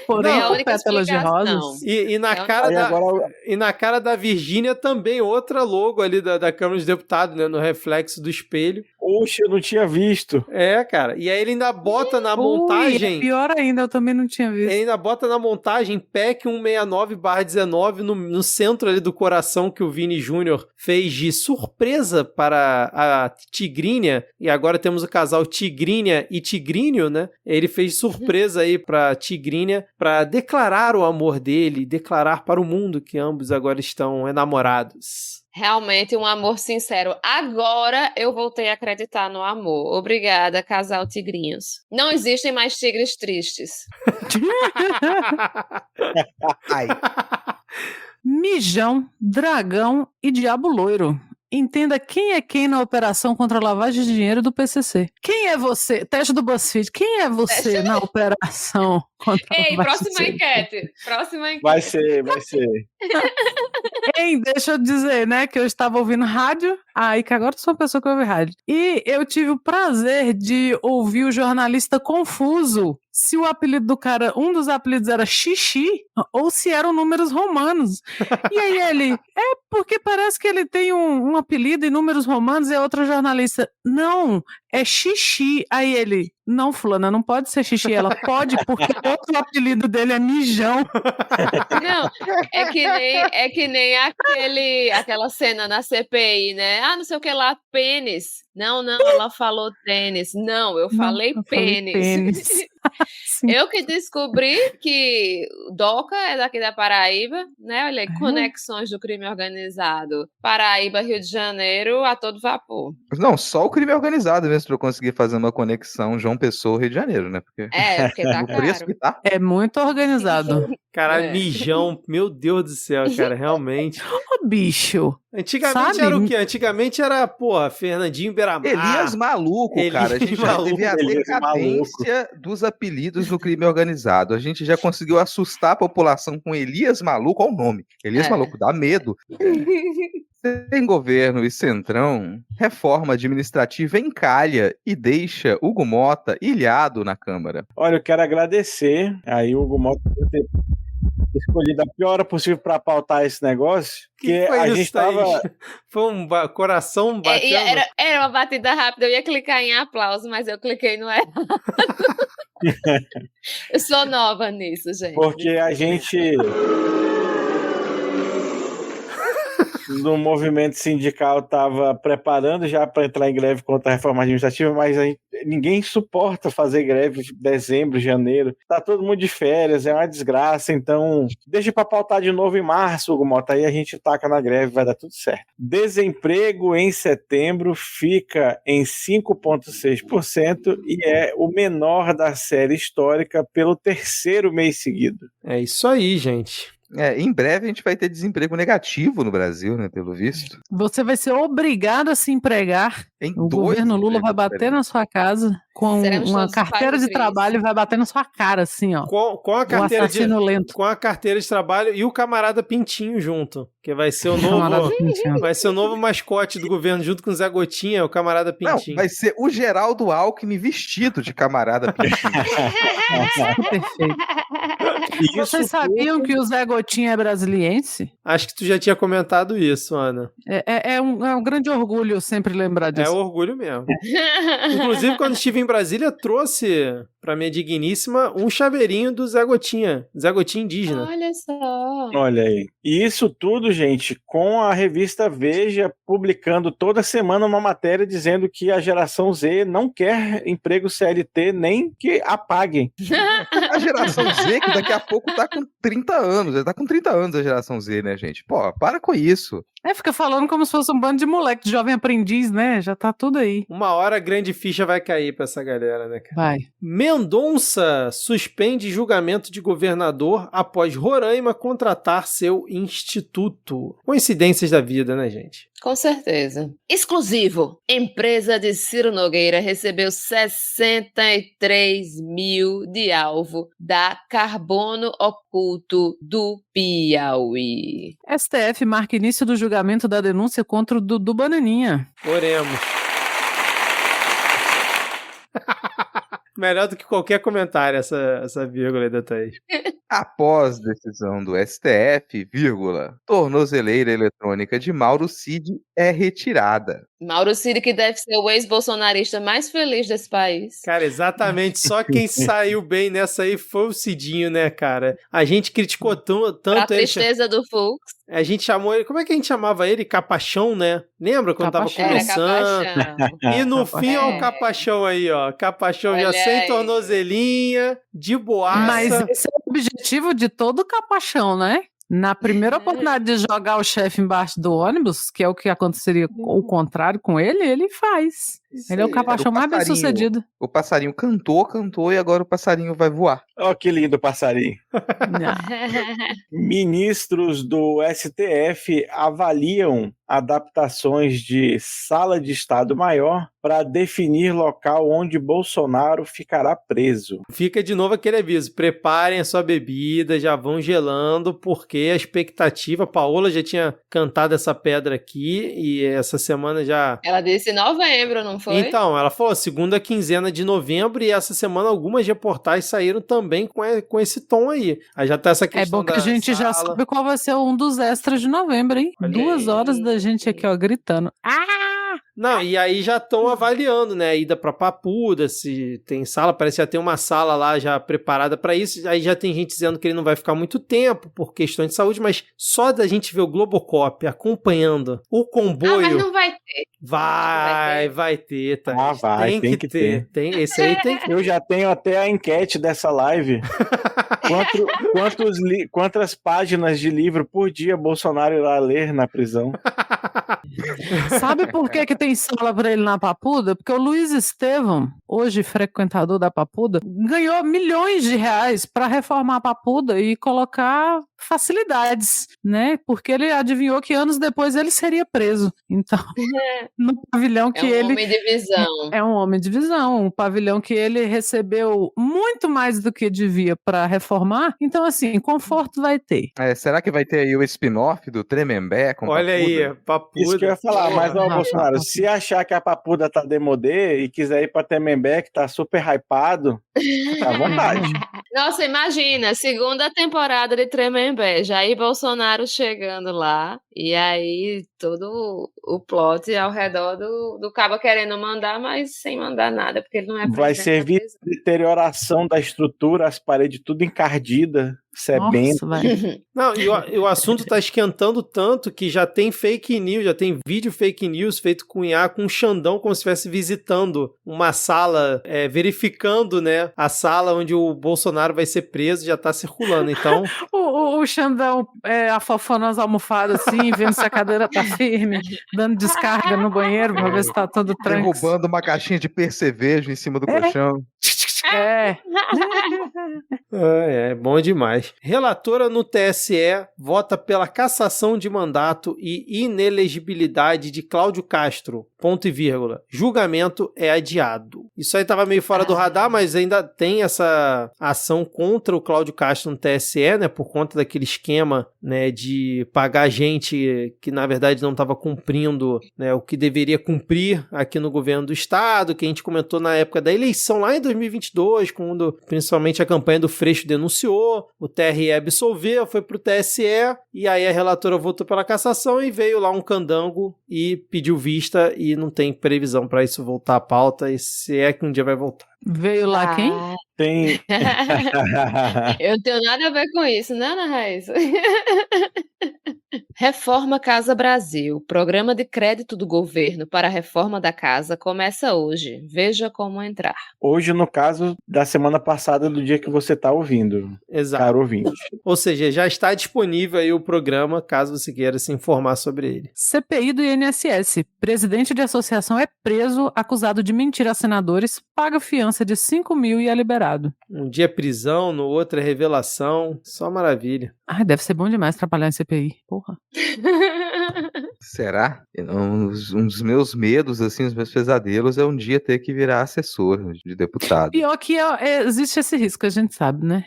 Porém, É a com única pétalas de explicação. rosas. E na É cara Aí da, agora- e na cara da Virgínia também, outra logo ali da Câmara dos Deputados, né? No reflexo do espelho. Oxe, eu não tinha visto. É, cara. E aí ele ainda bota na montagem. Pior ainda, eu também não tinha visto. Ele ainda bota na montagem PEC 169/19 no centro ali do coração que o Vini Júnior fez de surpresa para a Tigrinha. E agora temos o casal Tigrinha e Tigrínio, né? Ele fez surpresa aí pra Tigrinha para declarar o amor dele, declarar para o mundo que ambos agora estão enamorados. Realmente um amor sincero. Agora eu voltei a acreditar no amor. Obrigada, casal tigrinhos. Não existem mais tigres tristes. Ai, Mijão, dragão e diabo loiro. Entenda quem é quem na operação contra a lavagem de dinheiro do PCC. Quem é você? Teste do BuzzFeed. Quem é você na operação contra a Ei, lavagem próxima de dinheiro? enquete. Próxima enquete. Vai ser. Hein, deixa eu dizer, né, que eu estava ouvindo rádio, aí que agora eu sou uma pessoa que ouve rádio. E eu tive o prazer de ouvir o jornalista confuso se o apelido do cara, um dos apelidos era Xixi, ou se eram números romanos. E aí ele, porque parece que ele tem um apelido em números romanos, e a outra jornalista, não, é Xixi. Aí ele, não, fulana, não pode ser Xixi. Ela pode, porque o outro apelido dele é Mijão. Não, é que nem aquela cena na CPI, né? Ah, não sei o que lá, pênis. Não, ela falou tênis. Não, eu falei eu falei pênis. pênis. Sim. Eu que descobri que Doca é daqui da Paraíba, né? Olha aí, conexões do crime organizado. Paraíba, Rio de Janeiro, a todo vapor. não, só o crime organizado mesmo pra eu conseguir fazer uma conexão João Pessoa, Rio de Janeiro, né? Porque Porque tá o preço caro. que tá. É muito organizado. Caralho, É. mijão. Meu Deus do céu, cara, realmente. Ô, bicho. Antigamente Sabe? era o quê? Antigamente era, porra, Fernandinho Beiramar. Elias Maluco, Elias cara. A gente já Maluco. teve a Elias decadência dos apelidos no crime organizado. A gente já conseguiu assustar a população com Elias Maluco. Olha o nome. Elias É. Maluco, dá medo. Sem governo e centrão, reforma administrativa encalha e deixa Hugo Mota ilhado na Câmara. Olha, eu quero agradecer aí o Hugo Mota por ter escolhido a pior hora possível para pautar esse negócio. Que foi a isso, gente Thaís? tava. Foi um coração batendo. Era uma batida rápida, eu ia clicar em aplauso, mas eu cliquei no errado. Eu sou nova nisso, gente. Porque a gente. No movimento sindical estava preparando já para entrar em greve contra a reforma administrativa, mas ninguém suporta fazer greve em dezembro, janeiro. Tá todo mundo de férias, é uma desgraça, então deixa para pautar de novo em março, Hugo Mota, aí a gente taca na greve, vai dar tudo certo. Desemprego em setembro fica em 5,6% e é o menor da série histórica pelo terceiro mês seguido. É isso aí, gente. Em breve a gente vai ter desemprego negativo no Brasil, né, pelo visto. Você vai ser obrigado a se empregar. O governo Lula vai bater na sua casa com uma carteira de trabalho e vai bater na sua cara, assim, ó. Com a carteira de trabalho e o camarada Pintinho junto, que vai ser o novo mascote do governo, junto com o Zé Gotinha, o camarada Pintinho. Não, vai ser o Geraldo Alckmin vestido de camarada Pintinho. Perfeito. Vocês sabiam que o Zé Gotinha é brasiliense? Acho que tu já tinha comentado isso, Ana. É um grande orgulho sempre lembrar disso. É orgulho mesmo. Inclusive, quando estive em Brasília, trouxe pra minha digníssima um chaveirinho do Zé Gotinha. Zé Gotinha indígena. Olha só. Olha aí. E isso tudo, gente, com a revista Veja publicando toda semana uma matéria dizendo que a geração Z não quer emprego CLT nem que apaguem. A geração Z, que daqui a pouco tá com 30 anos. Tá com 30 anos a geração Z, né, gente? Pô, para com isso. Fica falando como se fosse um bando de moleque, de jovem aprendiz, né? Já tá tudo aí. Uma hora a grande ficha vai cair pra essa galera, né, cara? Vai. Mendonça suspende julgamento de governador após Roraima contratar seu instituto. Coincidências da vida, né, gente? Com certeza. Exclusivo. Empresa de Ciro Nogueira recebeu 63 mil de alvo da Carbono Oculto do Piauí. STF marca início do julgamento da denúncia contra o Dudu Bananinha. Oremos. Melhor do que qualquer comentário essa vírgula aí da Thaís. Após decisão do STF, tornozeleira eletrônica de Mauro Cid é retirada. Mauro Cid, que deve ser o ex-bolsonarista mais feliz desse país. Cara, exatamente. Só quem saiu bem nessa aí foi o Cidinho, né, cara? A gente criticou tanto a tristeza do Fux. A gente chamou ele... Como é que a gente chamava ele? Capachão, né? Lembra quando tava começando? E no fim, ó, o Capachão aí, ó. Capachão já sem tornozelinha, de boaça. Mas esse é o objetivo de todo Capachão, né? Na primeira oportunidade de jogar o chefe embaixo do ônibus, que é o que aconteceria o contrário com ele, ele faz. Ele é o Capachão mais bem sucedido. O passarinho cantou e agora o passarinho vai voar. Ó, que lindo passarinho. Ministros do STF avaliam adaptações de sala de Estado Maior para definir local onde Bolsonaro ficará preso. Fica de novo aquele aviso, preparem a sua bebida, já vão gelando, porque a expectativa, a Paola já tinha cantado essa pedra aqui, e essa semana já... Ela disse novembro, não foi? Então, ela falou segunda quinzena de novembro, e essa semana algumas reportagens saíram também com esse tom aí. Aí já tá essa questão. É bom que a gente já sabe qual vai ser um dos extras de novembro, hein? 2 horas da gente aqui, ó, gritando. Não, e aí já estão avaliando, né, a ida pra Papuda, se tem sala, parece que já tem uma sala lá já preparada pra isso, aí já tem gente dizendo que ele não vai ficar muito tempo por questões de saúde, mas só da gente ver o Globocop acompanhando o comboio... mas não vai ter. Vai ter, tá? Vai, tem que ter. Esse aí tem que... Eu já tenho até a enquete dessa live. Quantas páginas de livro por dia Bolsonaro irá ler na prisão? Sabe por que tem sala pra ele na Papuda? Porque o Luiz Estevão, hoje frequentador da Papuda, ganhou milhões de reais para reformar a Papuda e colocar facilidades, né? Porque ele adivinhou que anos depois ele seria preso. Então, no pavilhão que ele... É um homem de visão. É um homem de visão. Um pavilhão que ele recebeu muito mais do que devia para reformar. Então, assim, conforto vai ter. Será que vai ter aí o spin-off do Tremembé com Olha Papuda? aí, Papuda. Isso que eu ia falar, mas ó, Bolsonaro, se achar que a Papuda tá demodê e quiser ir pra Tremembé, que tá super hypado, fica à vontade. Nossa, imagina, segunda temporada de Tremembé, Jair Bolsonaro chegando lá, e aí todo o plot ao redor do cabo querendo mandar, mas sem mandar nada, porque ele não é presidente. Vai servir de deterioração da estrutura, as paredes tudo encardidas, sebento. Não, e o assunto tá esquentando tanto que já tem fake news, já tem vídeo fake news feito com IA, com um Xandão como se estivesse visitando uma sala, verificando, né, a sala onde o Bolsonaro vai ser preso, já tá circulando, então... o Xandão afofando as almofadas assim, vendo se a cadeira tá firme, dando descarga no banheiro pra ver se tá todo tranquilo. Derrubando uma caixinha de percevejo em cima do colchão. É bom demais. Relatora no TSE vota pela cassação de mandato e inelegibilidade de Cláudio Castro. Ponto e vírgula. Julgamento é adiado. Isso aí tava meio fora do radar, mas ainda tem essa ação contra o Cláudio Castro no TSE, né? Por conta daquele esquema, né? De pagar gente que, na verdade, não estava cumprindo, né, o que deveria cumprir aqui no governo do estado, que a gente comentou na época da eleição lá em 2022, quando principalmente a campanha do Freixo denunciou, o TRE absolveu, foi pro TSE, e aí a relatora votou pela cassação e veio lá um candango e pediu vista e não tem previsão para isso voltar à pauta, e se é que um dia vai voltar. Veio lá quem? Tem. Eu não tenho nada a ver com isso, né, Ana Raíssa? Reforma Casa Brasil. Programa de crédito do governo para a reforma da casa começa hoje. Veja como entrar. Hoje, no caso da semana passada, do dia que você está ouvindo, Exato. caro ouvinte. Ou seja, já está disponível aí o programa, caso você queira se informar sobre ele. CPI do INSS. Presidente de associação é preso, acusado de mentir a senadores, paga fiança de 5 mil e é liberado. Um dia é prisão, no outro é revelação, só maravilha. Ai, deve ser bom demais trabalhar em CPI. Porra. Será? Um dos meus medos, assim, os meus pesadelos é um dia ter que virar assessor de deputado. Pior que existe esse risco, a gente sabe, né?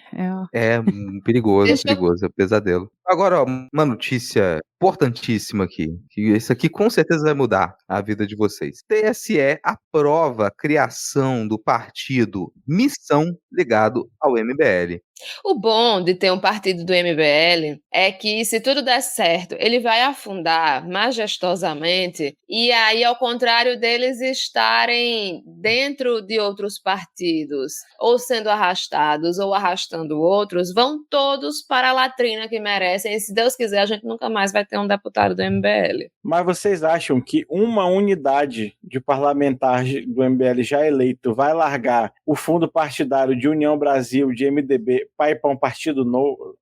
Perigoso, é um pesadelo. Agora, ó, uma notícia importantíssima aqui, que isso aqui com certeza vai mudar a vida de vocês. TSE aprova a criação do partido Missão ligado ao MBL. O bom de ter um partido do MBL é que, se tudo der certo, ele vai afundar majestosamente, e aí, ao contrário deles estarem dentro de outros partidos, ou sendo arrastados, ou arrastando outros, vão todos para a latrina que merecem, e se Deus quiser, a gente nunca mais vai ter um deputado do MBL. Mas vocês acham que uma unidade de parlamentar do MBL já eleito vai largar o fundo partidário de União Brasil, de MDB, para ir para um partido novo?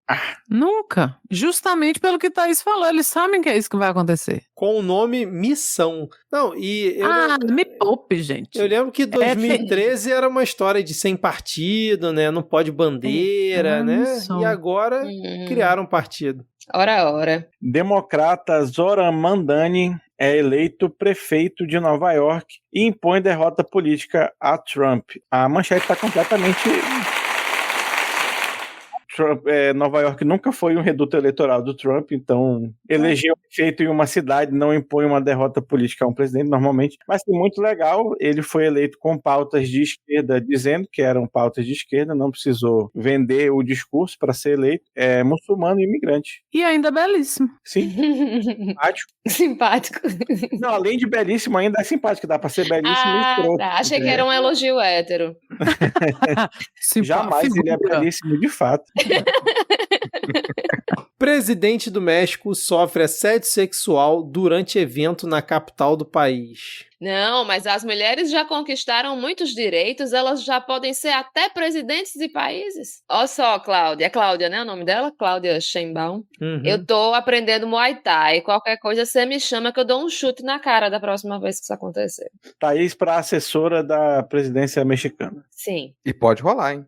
Nunca. Justamente pelo que Thaís falou, eles sabem que é isso que vai acontecer. Com o nome Missão. Não, e me poupe, gente. Eu lembro que 2013 era uma história de sem partido, né? Não pode bandeira, né? E agora criaram um partido. Ora. Democrata Zoran Mandani é eleito prefeito de Nova York e impõe derrota política a Trump. A manchete está completamente... Nova York nunca foi um reduto eleitoral do Trump, então eleger um prefeito em uma cidade não impõe uma derrota política a um presidente normalmente, mas é muito legal, ele foi eleito com pautas de esquerda, dizendo que eram pautas de esquerda, não precisou vender o discurso para ser eleito, é muçulmano e imigrante. E ainda belíssimo. Sim, simpático. Simpático. Não, além de belíssimo, ainda é simpático, dá para ser belíssimo e escroto. Tá. Achei que era um elogio hétero. Jamais, ele é belíssimo de fato. Presidente do México sofre assédio sexual durante evento na capital do país. Não, mas as mulheres já conquistaram muitos direitos, elas já podem ser até presidentes de países. Olha só, Cláudia. É Cláudia, né? O nome dela? Cláudia Sheinbaum. Eu tô aprendendo Muay Thai. Qualquer coisa você me chama que eu dou um chute na cara da próxima vez que isso acontecer. Thaís para assessora da presidência mexicana. Sim. E pode rolar, hein?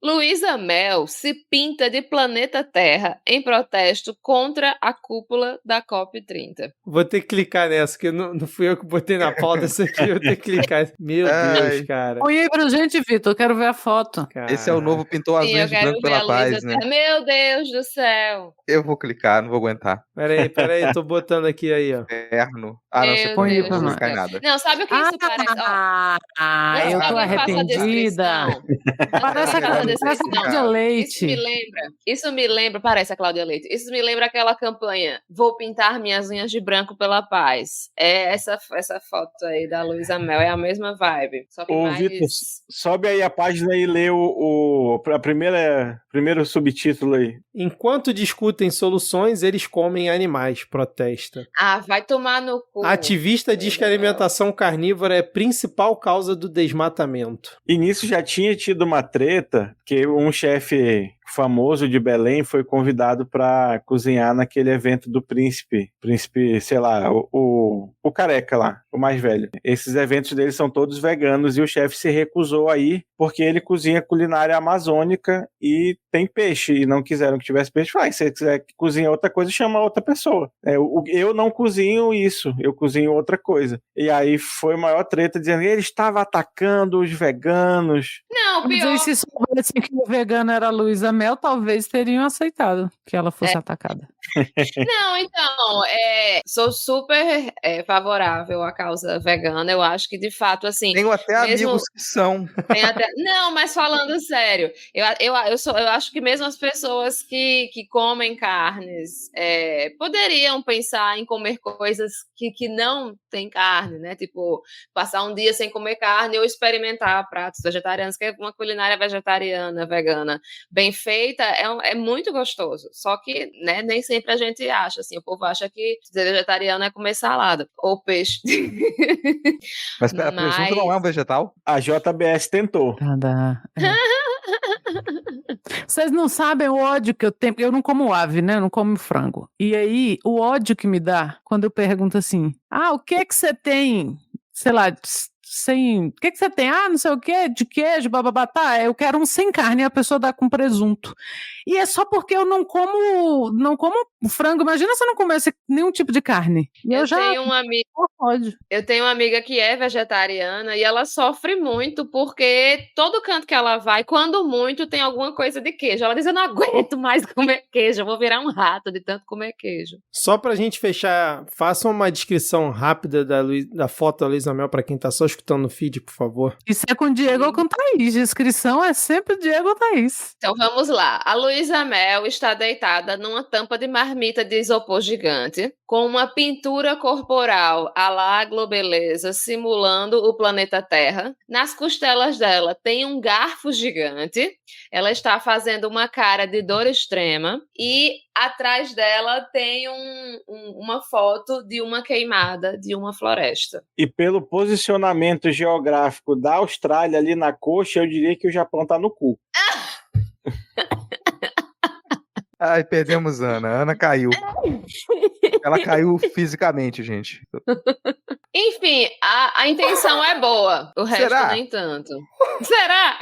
Luísa Mel se pinta de planeta Terra em protesto contra a cúpula da COP30. Vou ter que clicar nessa, porque não fui eu que botei na pauta isso aqui, eu vou ter que clicar. Meu Deus, cara. Põe aí pra gente, Vitor, eu quero ver a foto. Cara. Esse é o novo pintou azuis de branco pela paz, né? Meu Deus do céu. Eu vou clicar, não vou aguentar. Peraí, tô botando aqui aí, ó. Inferno. Não, você põe aí pra não ficar nada. Não, sabe o que isso parece? Eu tô arrependida. Parece a Cláudia Leite. Isso me lembra, parece a Cláudia Leite. Isso me lembra aquela campanha, vou pintar minhas unhas de branco pela paz. É essa foto aí da Luísa Mel, é a mesma vibe. Só que mais... Vitor, sobe aí a página e lê a primeiro subtítulo aí. Enquanto discutem soluções, eles comem animais, protesta. Vai tomar no cu. Ativista diz que a alimentação carnívora é a principal causa do desmatamento. E nisso já tinha tido uma treta, que um chefe famoso de Belém foi convidado para cozinhar naquele evento do príncipe, sei lá, o careca lá, o mais velho. Esses eventos dele são todos veganos e o chefe se recusou a ir porque ele cozinha culinária amazônica e tem peixe, e não quiseram que tivesse peixe. Se você quiser cozinhar outra coisa, chama outra pessoa. Eu não cozinho isso, eu cozinho outra coisa. E aí foi a maior treta, dizendo que ele estava atacando os veganos. Não, pior... Mas se soubessem que o vegano era a Luísa Mel, talvez teriam aceitado que ela fosse atacada. Não, então, sou super favorável à causa vegana. Eu acho que, de fato, assim... Tenho até amigos que são. Não, mas falando sério, eu acho que mesmo as pessoas que comem carnes poderiam pensar em comer coisas que não tem carne, né? Tipo, passar um dia sem comer carne ou experimentar pratos vegetarianos, que é uma culinária vegetariana, vegana, bem feita, é muito gostoso. Só que, né, nem sempre a gente acha, assim, o povo acha que ser vegetariano é comer salada ou peixe. Mas presunto não é um vegetal? A JBS tentou. Vocês não sabem o ódio que eu tenho. Eu não como ave, né? Eu não como frango. E aí, o ódio que me dá quando eu pergunto assim: o que você tem? Sei lá, o que você tem? Não sei o que, de queijo, bababá, tá, eu quero um sem carne, e a pessoa dá com presunto. E é só porque eu não como frango. Imagina se eu não comesse nenhum tipo de carne. Eu tenho uma amiga que é vegetariana e ela sofre muito porque todo canto que ela vai, quando muito, tem alguma coisa de queijo. Ela diz, eu não aguento mais comer queijo, eu vou virar um rato de tanto comer queijo. Só pra gente fechar, faça uma descrição rápida da foto da Luísa Mel pra quem tá só escutando no feed, por favor. Isso é com Diego ou com Thaís. Descrição é sempre Diego ou Thaís. Então vamos lá. A Luísa Mel está deitada numa tampa de marmita de isopor gigante, com uma pintura corporal à la Globeleza, simulando o planeta Terra. Nas costelas dela tem um garfo gigante. Ela está fazendo uma cara de dor extrema e atrás dela tem uma foto de uma queimada de uma floresta. E pelo posicionamento geográfico da Austrália ali na coxa, eu diria que o Japão tá no cu. Ai, perdemos Ana. Ana caiu. Ela caiu fisicamente, gente. Enfim, a intenção é boa. O resto nem tanto. Será?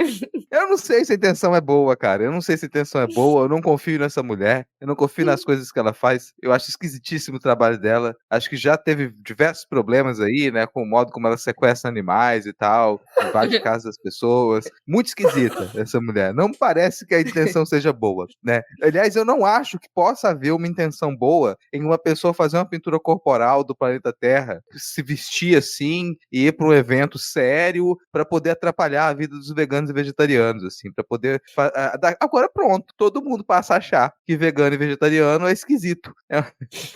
Eu não sei se a intenção é boa, cara. Eu não sei se a intenção é boa. Eu não confio nessa mulher. Eu não confio nas coisas que ela faz. Eu acho esquisitíssimo o trabalho dela. Acho que já teve diversos problemas aí, né? Com o modo como ela sequestra animais e tal. Invade casas das pessoas. Muito esquisita essa mulher. Não me parece que a intenção seja boa, né? Aliás, eu não acho que possa haver uma intenção boa em uma pessoa fazer uma pintura corporal do planeta Terra, se vestir assim e ir para um evento sério para poder atrapalhar a vida dos veganos e vegetarianos, assim, para poder... Agora pronto, todo mundo passa a achar que vegano e vegetariano é esquisito.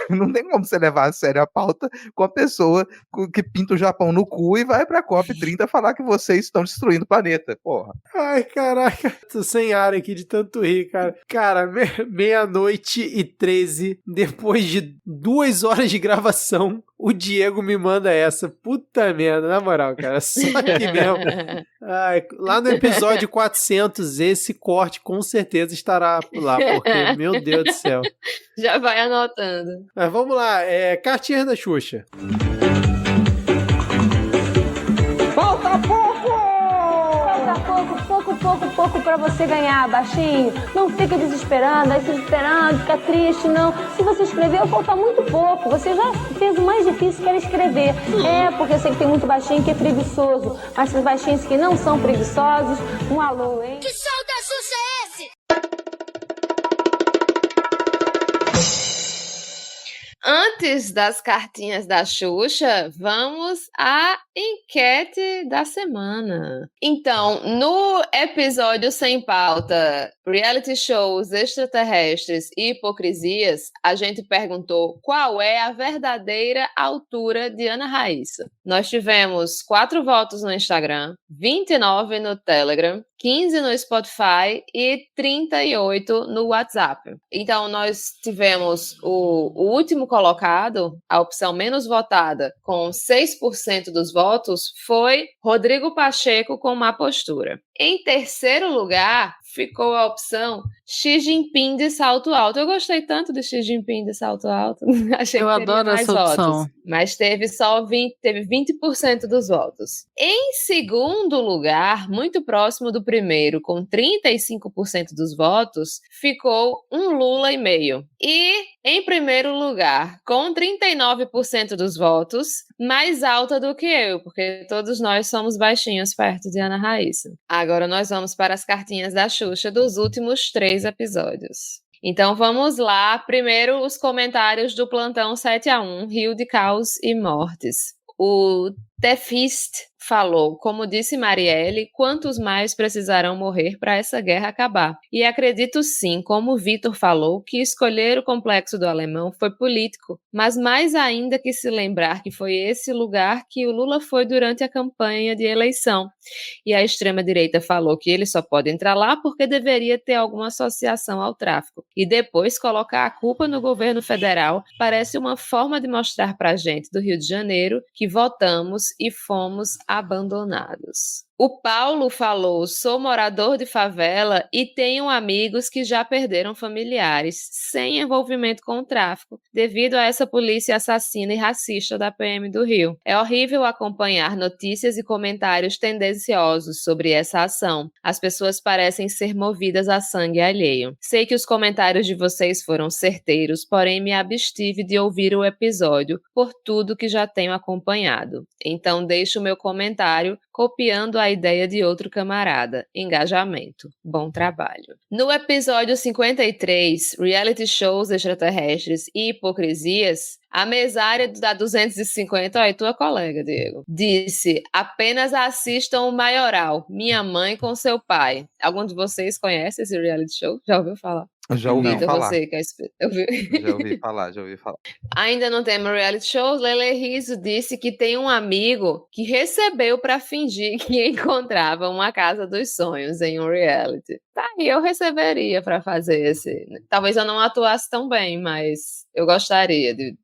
Não tem como você levar a sério a pauta com a pessoa que pinta o Japão no cu e vai pra COP30 falar que vocês estão destruindo o planeta, porra. Ai, caraca, tô sem ar aqui de tanto rir, cara. Cara, 00:13, depois de 2 horas de gravação, o Diego me manda essa. Puta merda, na moral, cara, só aqui mesmo. Ai, lá no episódio 400, esse corte com certeza estará lá, porque, meu Deus do céu. Já vai anotando. Mas vamos lá, cartinha da Xuxa. Falta pouco pra você ganhar, baixinho. Não fica desesperando, fica triste, não. Se você escreveu, falta muito pouco. Você já fez o mais difícil que era escrever. Porque eu sei que tem muito baixinho que é preguiçoso. Mas os baixinhos que não são preguiçosos, um alô, hein? Que som da Xuxa é esse? Antes das cartinhas da Xuxa, vamos à enquete da semana. Então, no episódio Sem Pauta, Reality Shows Extraterrestres e Hipocrisias, a gente perguntou qual é a verdadeira altura de Ana Raíssa. Nós tivemos 4 votos no Instagram, 29 no Telegram, 15 no Spotify e 38 no WhatsApp. Então, nós tivemos o último colocado, a opção menos votada, com 6% dos votos, foi Rodrigo Pacheco com Má Postura. Em terceiro lugar, ficou a opção Xi Jinping de salto alto. Eu gostei tanto de Xi Jinping de salto alto. Achei Eu que teria adoro mais essa votos. opção. Mas teve 20% dos votos. Em segundo lugar, muito próximo do primeiro, com 35% dos votos, ficou um Lula e meio. E em primeiro lugar, com 39% dos votos, mais alta do que eu, porque todos nós somos baixinhos perto de Ana Raíssa. Agora nós vamos para as cartinhas da Xuxa dos últimos 3 episódios. Então vamos lá. Primeiro, os comentários do Plantão 7-1, Rio de Caos e Mortes. O Tefist falou, como disse Marielle, quantos mais precisarão morrer para essa guerra acabar? E acredito sim, como o Vitor falou, que escolher o Complexo do Alemão foi político, mas mais ainda que se lembrar que foi esse lugar que o Lula foi durante a campanha de eleição. E a extrema-direita falou que ele só pode entrar lá porque deveria ter alguma associação ao tráfico. E depois colocar a culpa no governo federal parece uma forma de mostrar pra gente do Rio de Janeiro que votamos e fomos abandonados. O Paulo falou, sou morador de favela e tenho amigos que já perderam familiares, sem envolvimento com o tráfico, devido a essa polícia assassina e racista da PM do Rio. É horrível acompanhar notícias e comentários tendenciosos sobre essa ação. As pessoas parecem ser movidas a sangue alheio. Sei que os comentários de vocês foram certeiros, porém me abstive de ouvir o episódio por tudo que já tenho acompanhado. Então deixo o meu comentário copiando a ideia de outro camarada. Engajamento. Bom trabalho. No episódio 53, Reality Shows Extraterrestres e Hipocrisias, a mesária da 250, ó, tua colega, Diego, disse, apenas assistam o Maioral, Minha Mãe com Seu Pai. Algum de vocês conhece esse reality show? Já ouviu falar? Já ouvi falar. Você, que é... Já ouvi falar. Ainda não tem reality show, Lele Rizzo disse que tem um amigo que recebeu para fingir que encontrava uma casa dos sonhos em um reality. Tá aí, eu receberia para fazer esse. Talvez eu não atuasse tão bem, mas eu gostaria de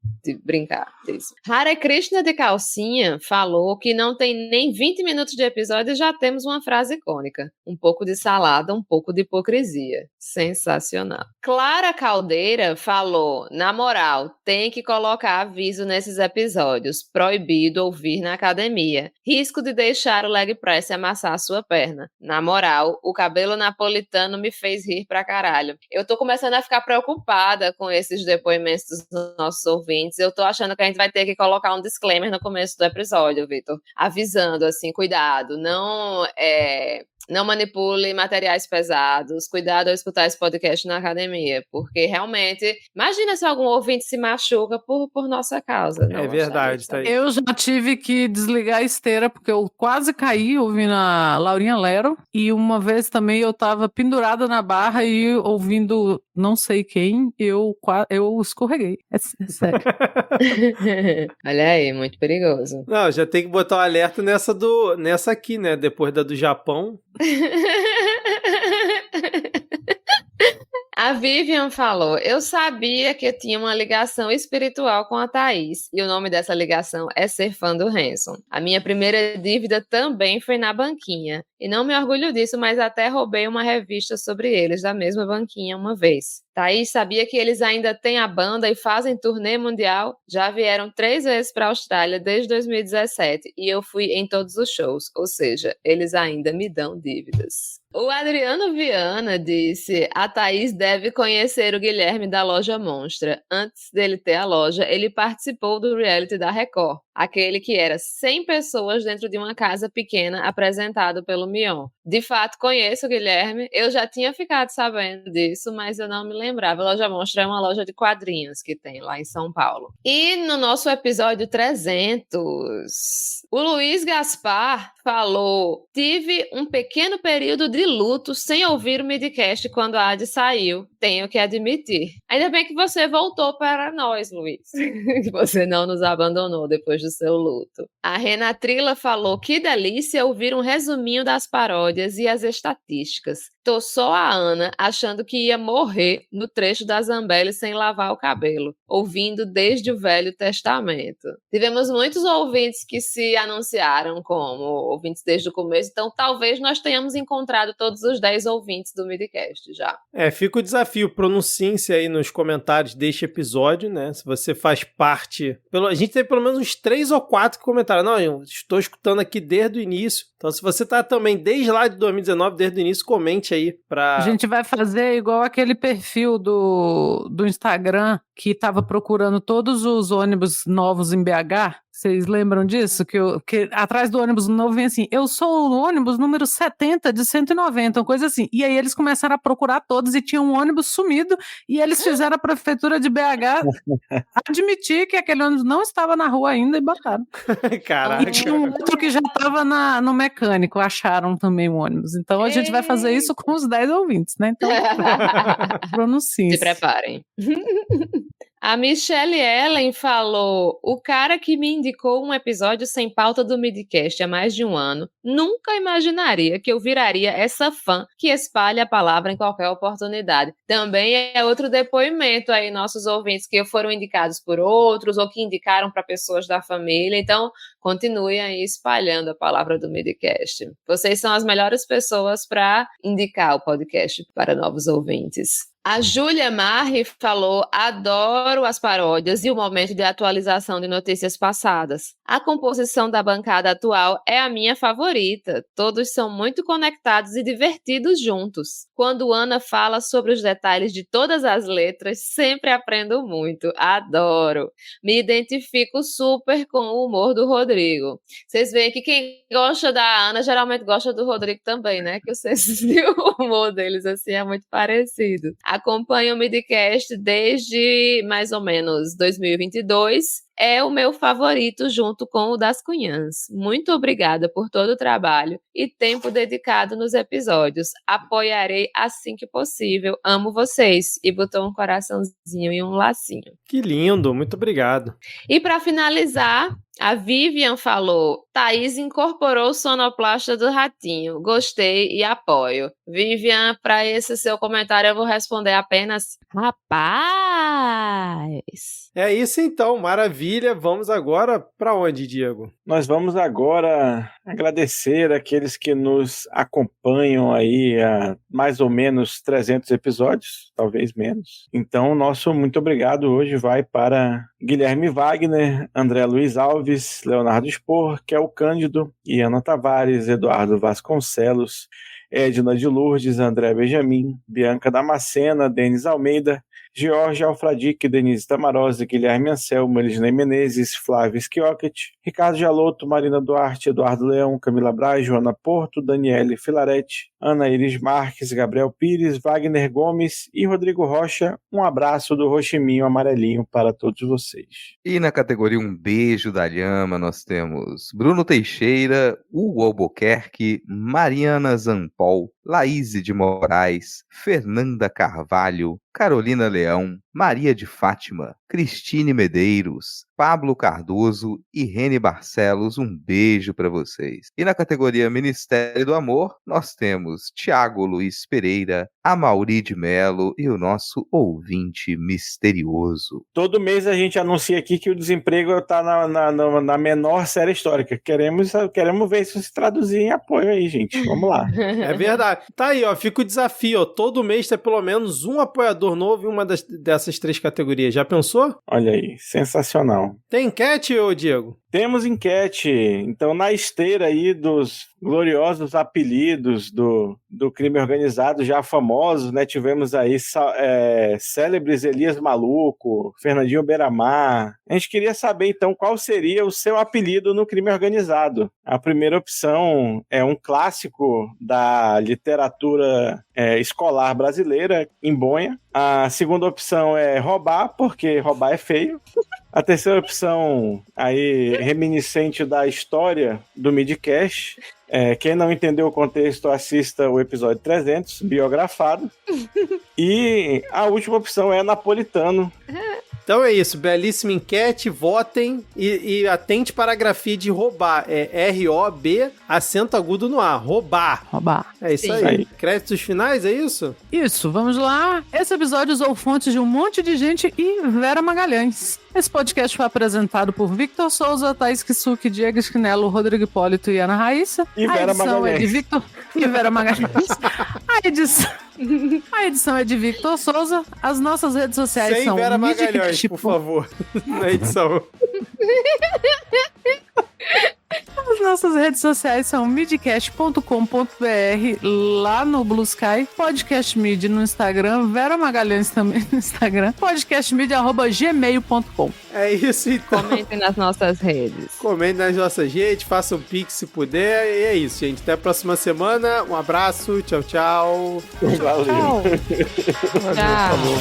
brincar disso. Hare Krishna de calcinha falou que não tem nem 20 minutos de episódio e já temos uma frase icônica. Um pouco de salada, um pouco de hipocrisia. Sensacional. Clara Caldeira falou, na moral, tem que colocar aviso nesses episódios. Proibido ouvir na academia. Risco de deixar o leg press amassar a sua perna. Na moral, o cabelo napolitano me fez rir pra caralho. Eu tô começando a ficar preocupada com esses depoimentos dos nossos ouvintes. Eu tô achando que a gente vai ter que colocar um disclaimer no começo do episódio, Vitor. Avisando, assim, cuidado, não manipule materiais pesados, cuidado ao escutar esse podcast na academia, porque realmente, imagina se algum ouvinte se machuca por nossa causa. É verdade, tá aí. Eu já tive que desligar a esteira, porque eu quase caí ouvindo a Laurinha Lero, e uma vez também eu tava pendurada na barra e ouvindo não sei quem, eu escorreguei. É sério. Olha aí, muito perigoso. Não, já tem que botar o alerta nessa aqui, né? Depois da do Japão. A Vivian falou, eu sabia que eu tinha uma ligação espiritual com a Thaís, e o nome dessa ligação é ser fã do Hanson. A minha primeira dívida também foi na banquinha, e não me orgulho disso, mas até roubei uma revista sobre eles da mesma banquinha uma vez. Thaís sabia que eles ainda têm a banda e fazem turnê mundial? Já vieram 3 vezes para a Austrália desde 2017, e eu fui em todos os shows, ou seja, eles ainda me dão dívidas. O Adriano Viana disse, a Thaís deve conhecer o Guilherme da Loja Monstra. Antes dele ter a loja, ele participou do reality da Record, aquele que era 100 pessoas dentro de uma casa pequena apresentado pelo Mion. De fato, conheço o Guilherme, eu já tinha ficado sabendo disso, mas eu não me lembrava. A Loja Monstra é uma loja de quadrinhos que tem lá em São Paulo. E no nosso episódio 300, o Luiz Gaspar falou, tive um pequeno período de luto sem ouvir o midcast quando a Adi saiu. tenho que admitir. Ainda bem que você voltou para nós, Luiz. Que você não nos abandonou depois do seu luto. A Renatrila falou: que delícia ouvir um resuminho das paródias e as estatísticas. Tô só a Ana achando que ia morrer no trecho da Zambelli sem lavar o cabelo, ouvindo desde o Velho Testamento. Tivemos muitos ouvintes que se anunciaram como ouvintes desde o começo, então talvez nós tenhamos encontrado todos os 10 ouvintes do Midcast já. Fica o desafio, pronunciem-se aí nos comentários deste episódio, né? Se você faz parte... A gente tem pelo menos uns 3 ou 4 que comentaram. Não, eu estou escutando aqui desde o início. Então, se você tá também desde lá de 2019, desde o início, comente aí pra... A gente vai fazer igual aquele perfil do Instagram que tava procurando todos os ônibus novos em BH. Vocês lembram disso? Que atrás do ônibus novo vem assim, eu sou o ônibus número 70 de 190, uma coisa assim. E aí eles começaram a procurar todos e tinha um ônibus sumido e eles fizeram a prefeitura de BH admitir que aquele ônibus não estava na rua ainda e botaram. Caraca. E tinha um outro que já estava no mecânico, acharam também o ônibus. Então a gente vai fazer isso com os 10 ouvintes, né? Então, pronunciem. Se preparem. A Michelle Ellen falou: o cara que me indicou um episódio sem pauta do Midcast há mais de um ano nunca imaginaria que eu viraria essa fã que espalha a palavra em qualquer oportunidade. Também é outro depoimento aí, nossos ouvintes que foram indicados por outros ou que indicaram para pessoas da família. Então, continuem aí espalhando a palavra do Midcast. Vocês são as melhores pessoas para indicar o podcast para novos ouvintes. A Júlia Marri falou: adoro as paródias e o momento de atualização de notícias passadas. A composição da bancada atual é a minha favorita. Todos são muito conectados e divertidos juntos. Quando Ana fala sobre os detalhes de todas as letras, sempre aprendo muito. Adoro. Me identifico super com o humor do Rodrigo. Vocês veem que quem gosta da Ana geralmente gosta do Rodrigo também, né? Que o humor deles assim é muito parecido. Acompanho o Midcast desde mais ou menos 2022. É o meu favorito junto com o das Cunhãs. Muito obrigada por todo o trabalho e tempo dedicado nos episódios. Apoiarei assim que possível. Amo vocês. E botou um coraçãozinho e um lacinho. Que lindo, muito obrigado. E para finalizar, a Vivian falou: Thaís incorporou o sonoplasta do Ratinho. Gostei e apoio. Vivian, para esse seu comentário eu vou responder apenas: rapaz! É isso então, maravilha. Vamos agora para onde, Diego? Nós vamos agora agradecer aqueles que nos acompanham aí há mais ou menos 300 episódios, talvez menos. Então, nosso muito obrigado hoje vai para Guilherme Wagner, André Luiz Alves, Leonardo Spor, Kel Cândido, Iana Tavares, Eduardo Vasconcelos, Edna de Lourdes, André Benjamin, Bianca Damascena, Denis Almeida, Jorge Alfradique, Denise Tamarose, Guilherme Anselmo, Elisnei Menezes, Flávio Schiocket, Ricardo Jalotto, Marina Duarte, Eduardo Leão, Camila Braz, Joana Porto, Daniele Filarete, Ana Iris Marques, Gabriel Pires, Wagner Gomes e Rodrigo Rocha. Um abraço do Roximinho Amarelinho para todos vocês. E na categoria Um Beijo da Lhama nós temos Bruno Teixeira, Hugo Albuquerque, Mariana Zampol, Laís de Moraes, Fernanda Carvalho, Carolina Leão, Maria de Fátima, Cristine Medeiros, Pablo Cardoso e Rene Barcelos. Um beijo para vocês. E na categoria Ministério do Amor, nós temos Tiago Luiz Pereira, Amauri de Melo e o nosso ouvinte misterioso. Todo mês a gente anuncia aqui que o desemprego está na menor série histórica. Queremos ver isso se traduzir em apoio aí, gente. Vamos lá. É verdade. Tá aí, ó. Fica o desafio, ó. Todo mês tem pelo menos um apoiador novo em uma dessas 3 categorias. Já pensou? Olha aí, sensacional. Tem enquete, ô Diego? Temos enquete. Então, na esteira aí dos gloriosos apelidos do crime organizado já famosos, né? Tivemos aí célebres Elias Maluco, Fernandinho Beiramar. A gente queria saber, então, qual seria o seu apelido no crime organizado. A primeira opção é um clássico da literatura escolar brasileira, Embonha. A segunda opção é roubar, porque roubar é feio. A terceira opção, aí, reminiscente da história do Midcast. Quem não entendeu o contexto, assista o episódio 300, biografado. E a última opção é napolitano. Então é isso, belíssima enquete, votem e atente para a grafia de roubar. É R-O-B, acento agudo no A, roubar. Roubar. É isso aí. Créditos finais, é isso? Isso, vamos lá. Esse episódio usou fontes de um monte de gente e Vera Magalhães. Esse podcast foi apresentado por Victor Souza, Thaís Kisuki, Diego Esquinelo, Rodrigo Hipólito e Ana Raíssa. E Vera Magalhães. É de Victor e Vera Magalhães. A edição é de Victor Souza. As nossas redes sociais Sem são Vera Magalhães, Midcast, por favor, na edição. As nossas redes sociais são midcast.com.br lá no Blue Sky, Podcast Mid no Instagram, Vera Magalhães também no Instagram, podcastmid@gmail.com. É isso então. Comentem nas nossas redes. Comentem nas nossas redes, façam pix se puder. E é isso, gente. Até a próxima semana. Um abraço, tchau, tchau. Valeu. Tchau. Falou.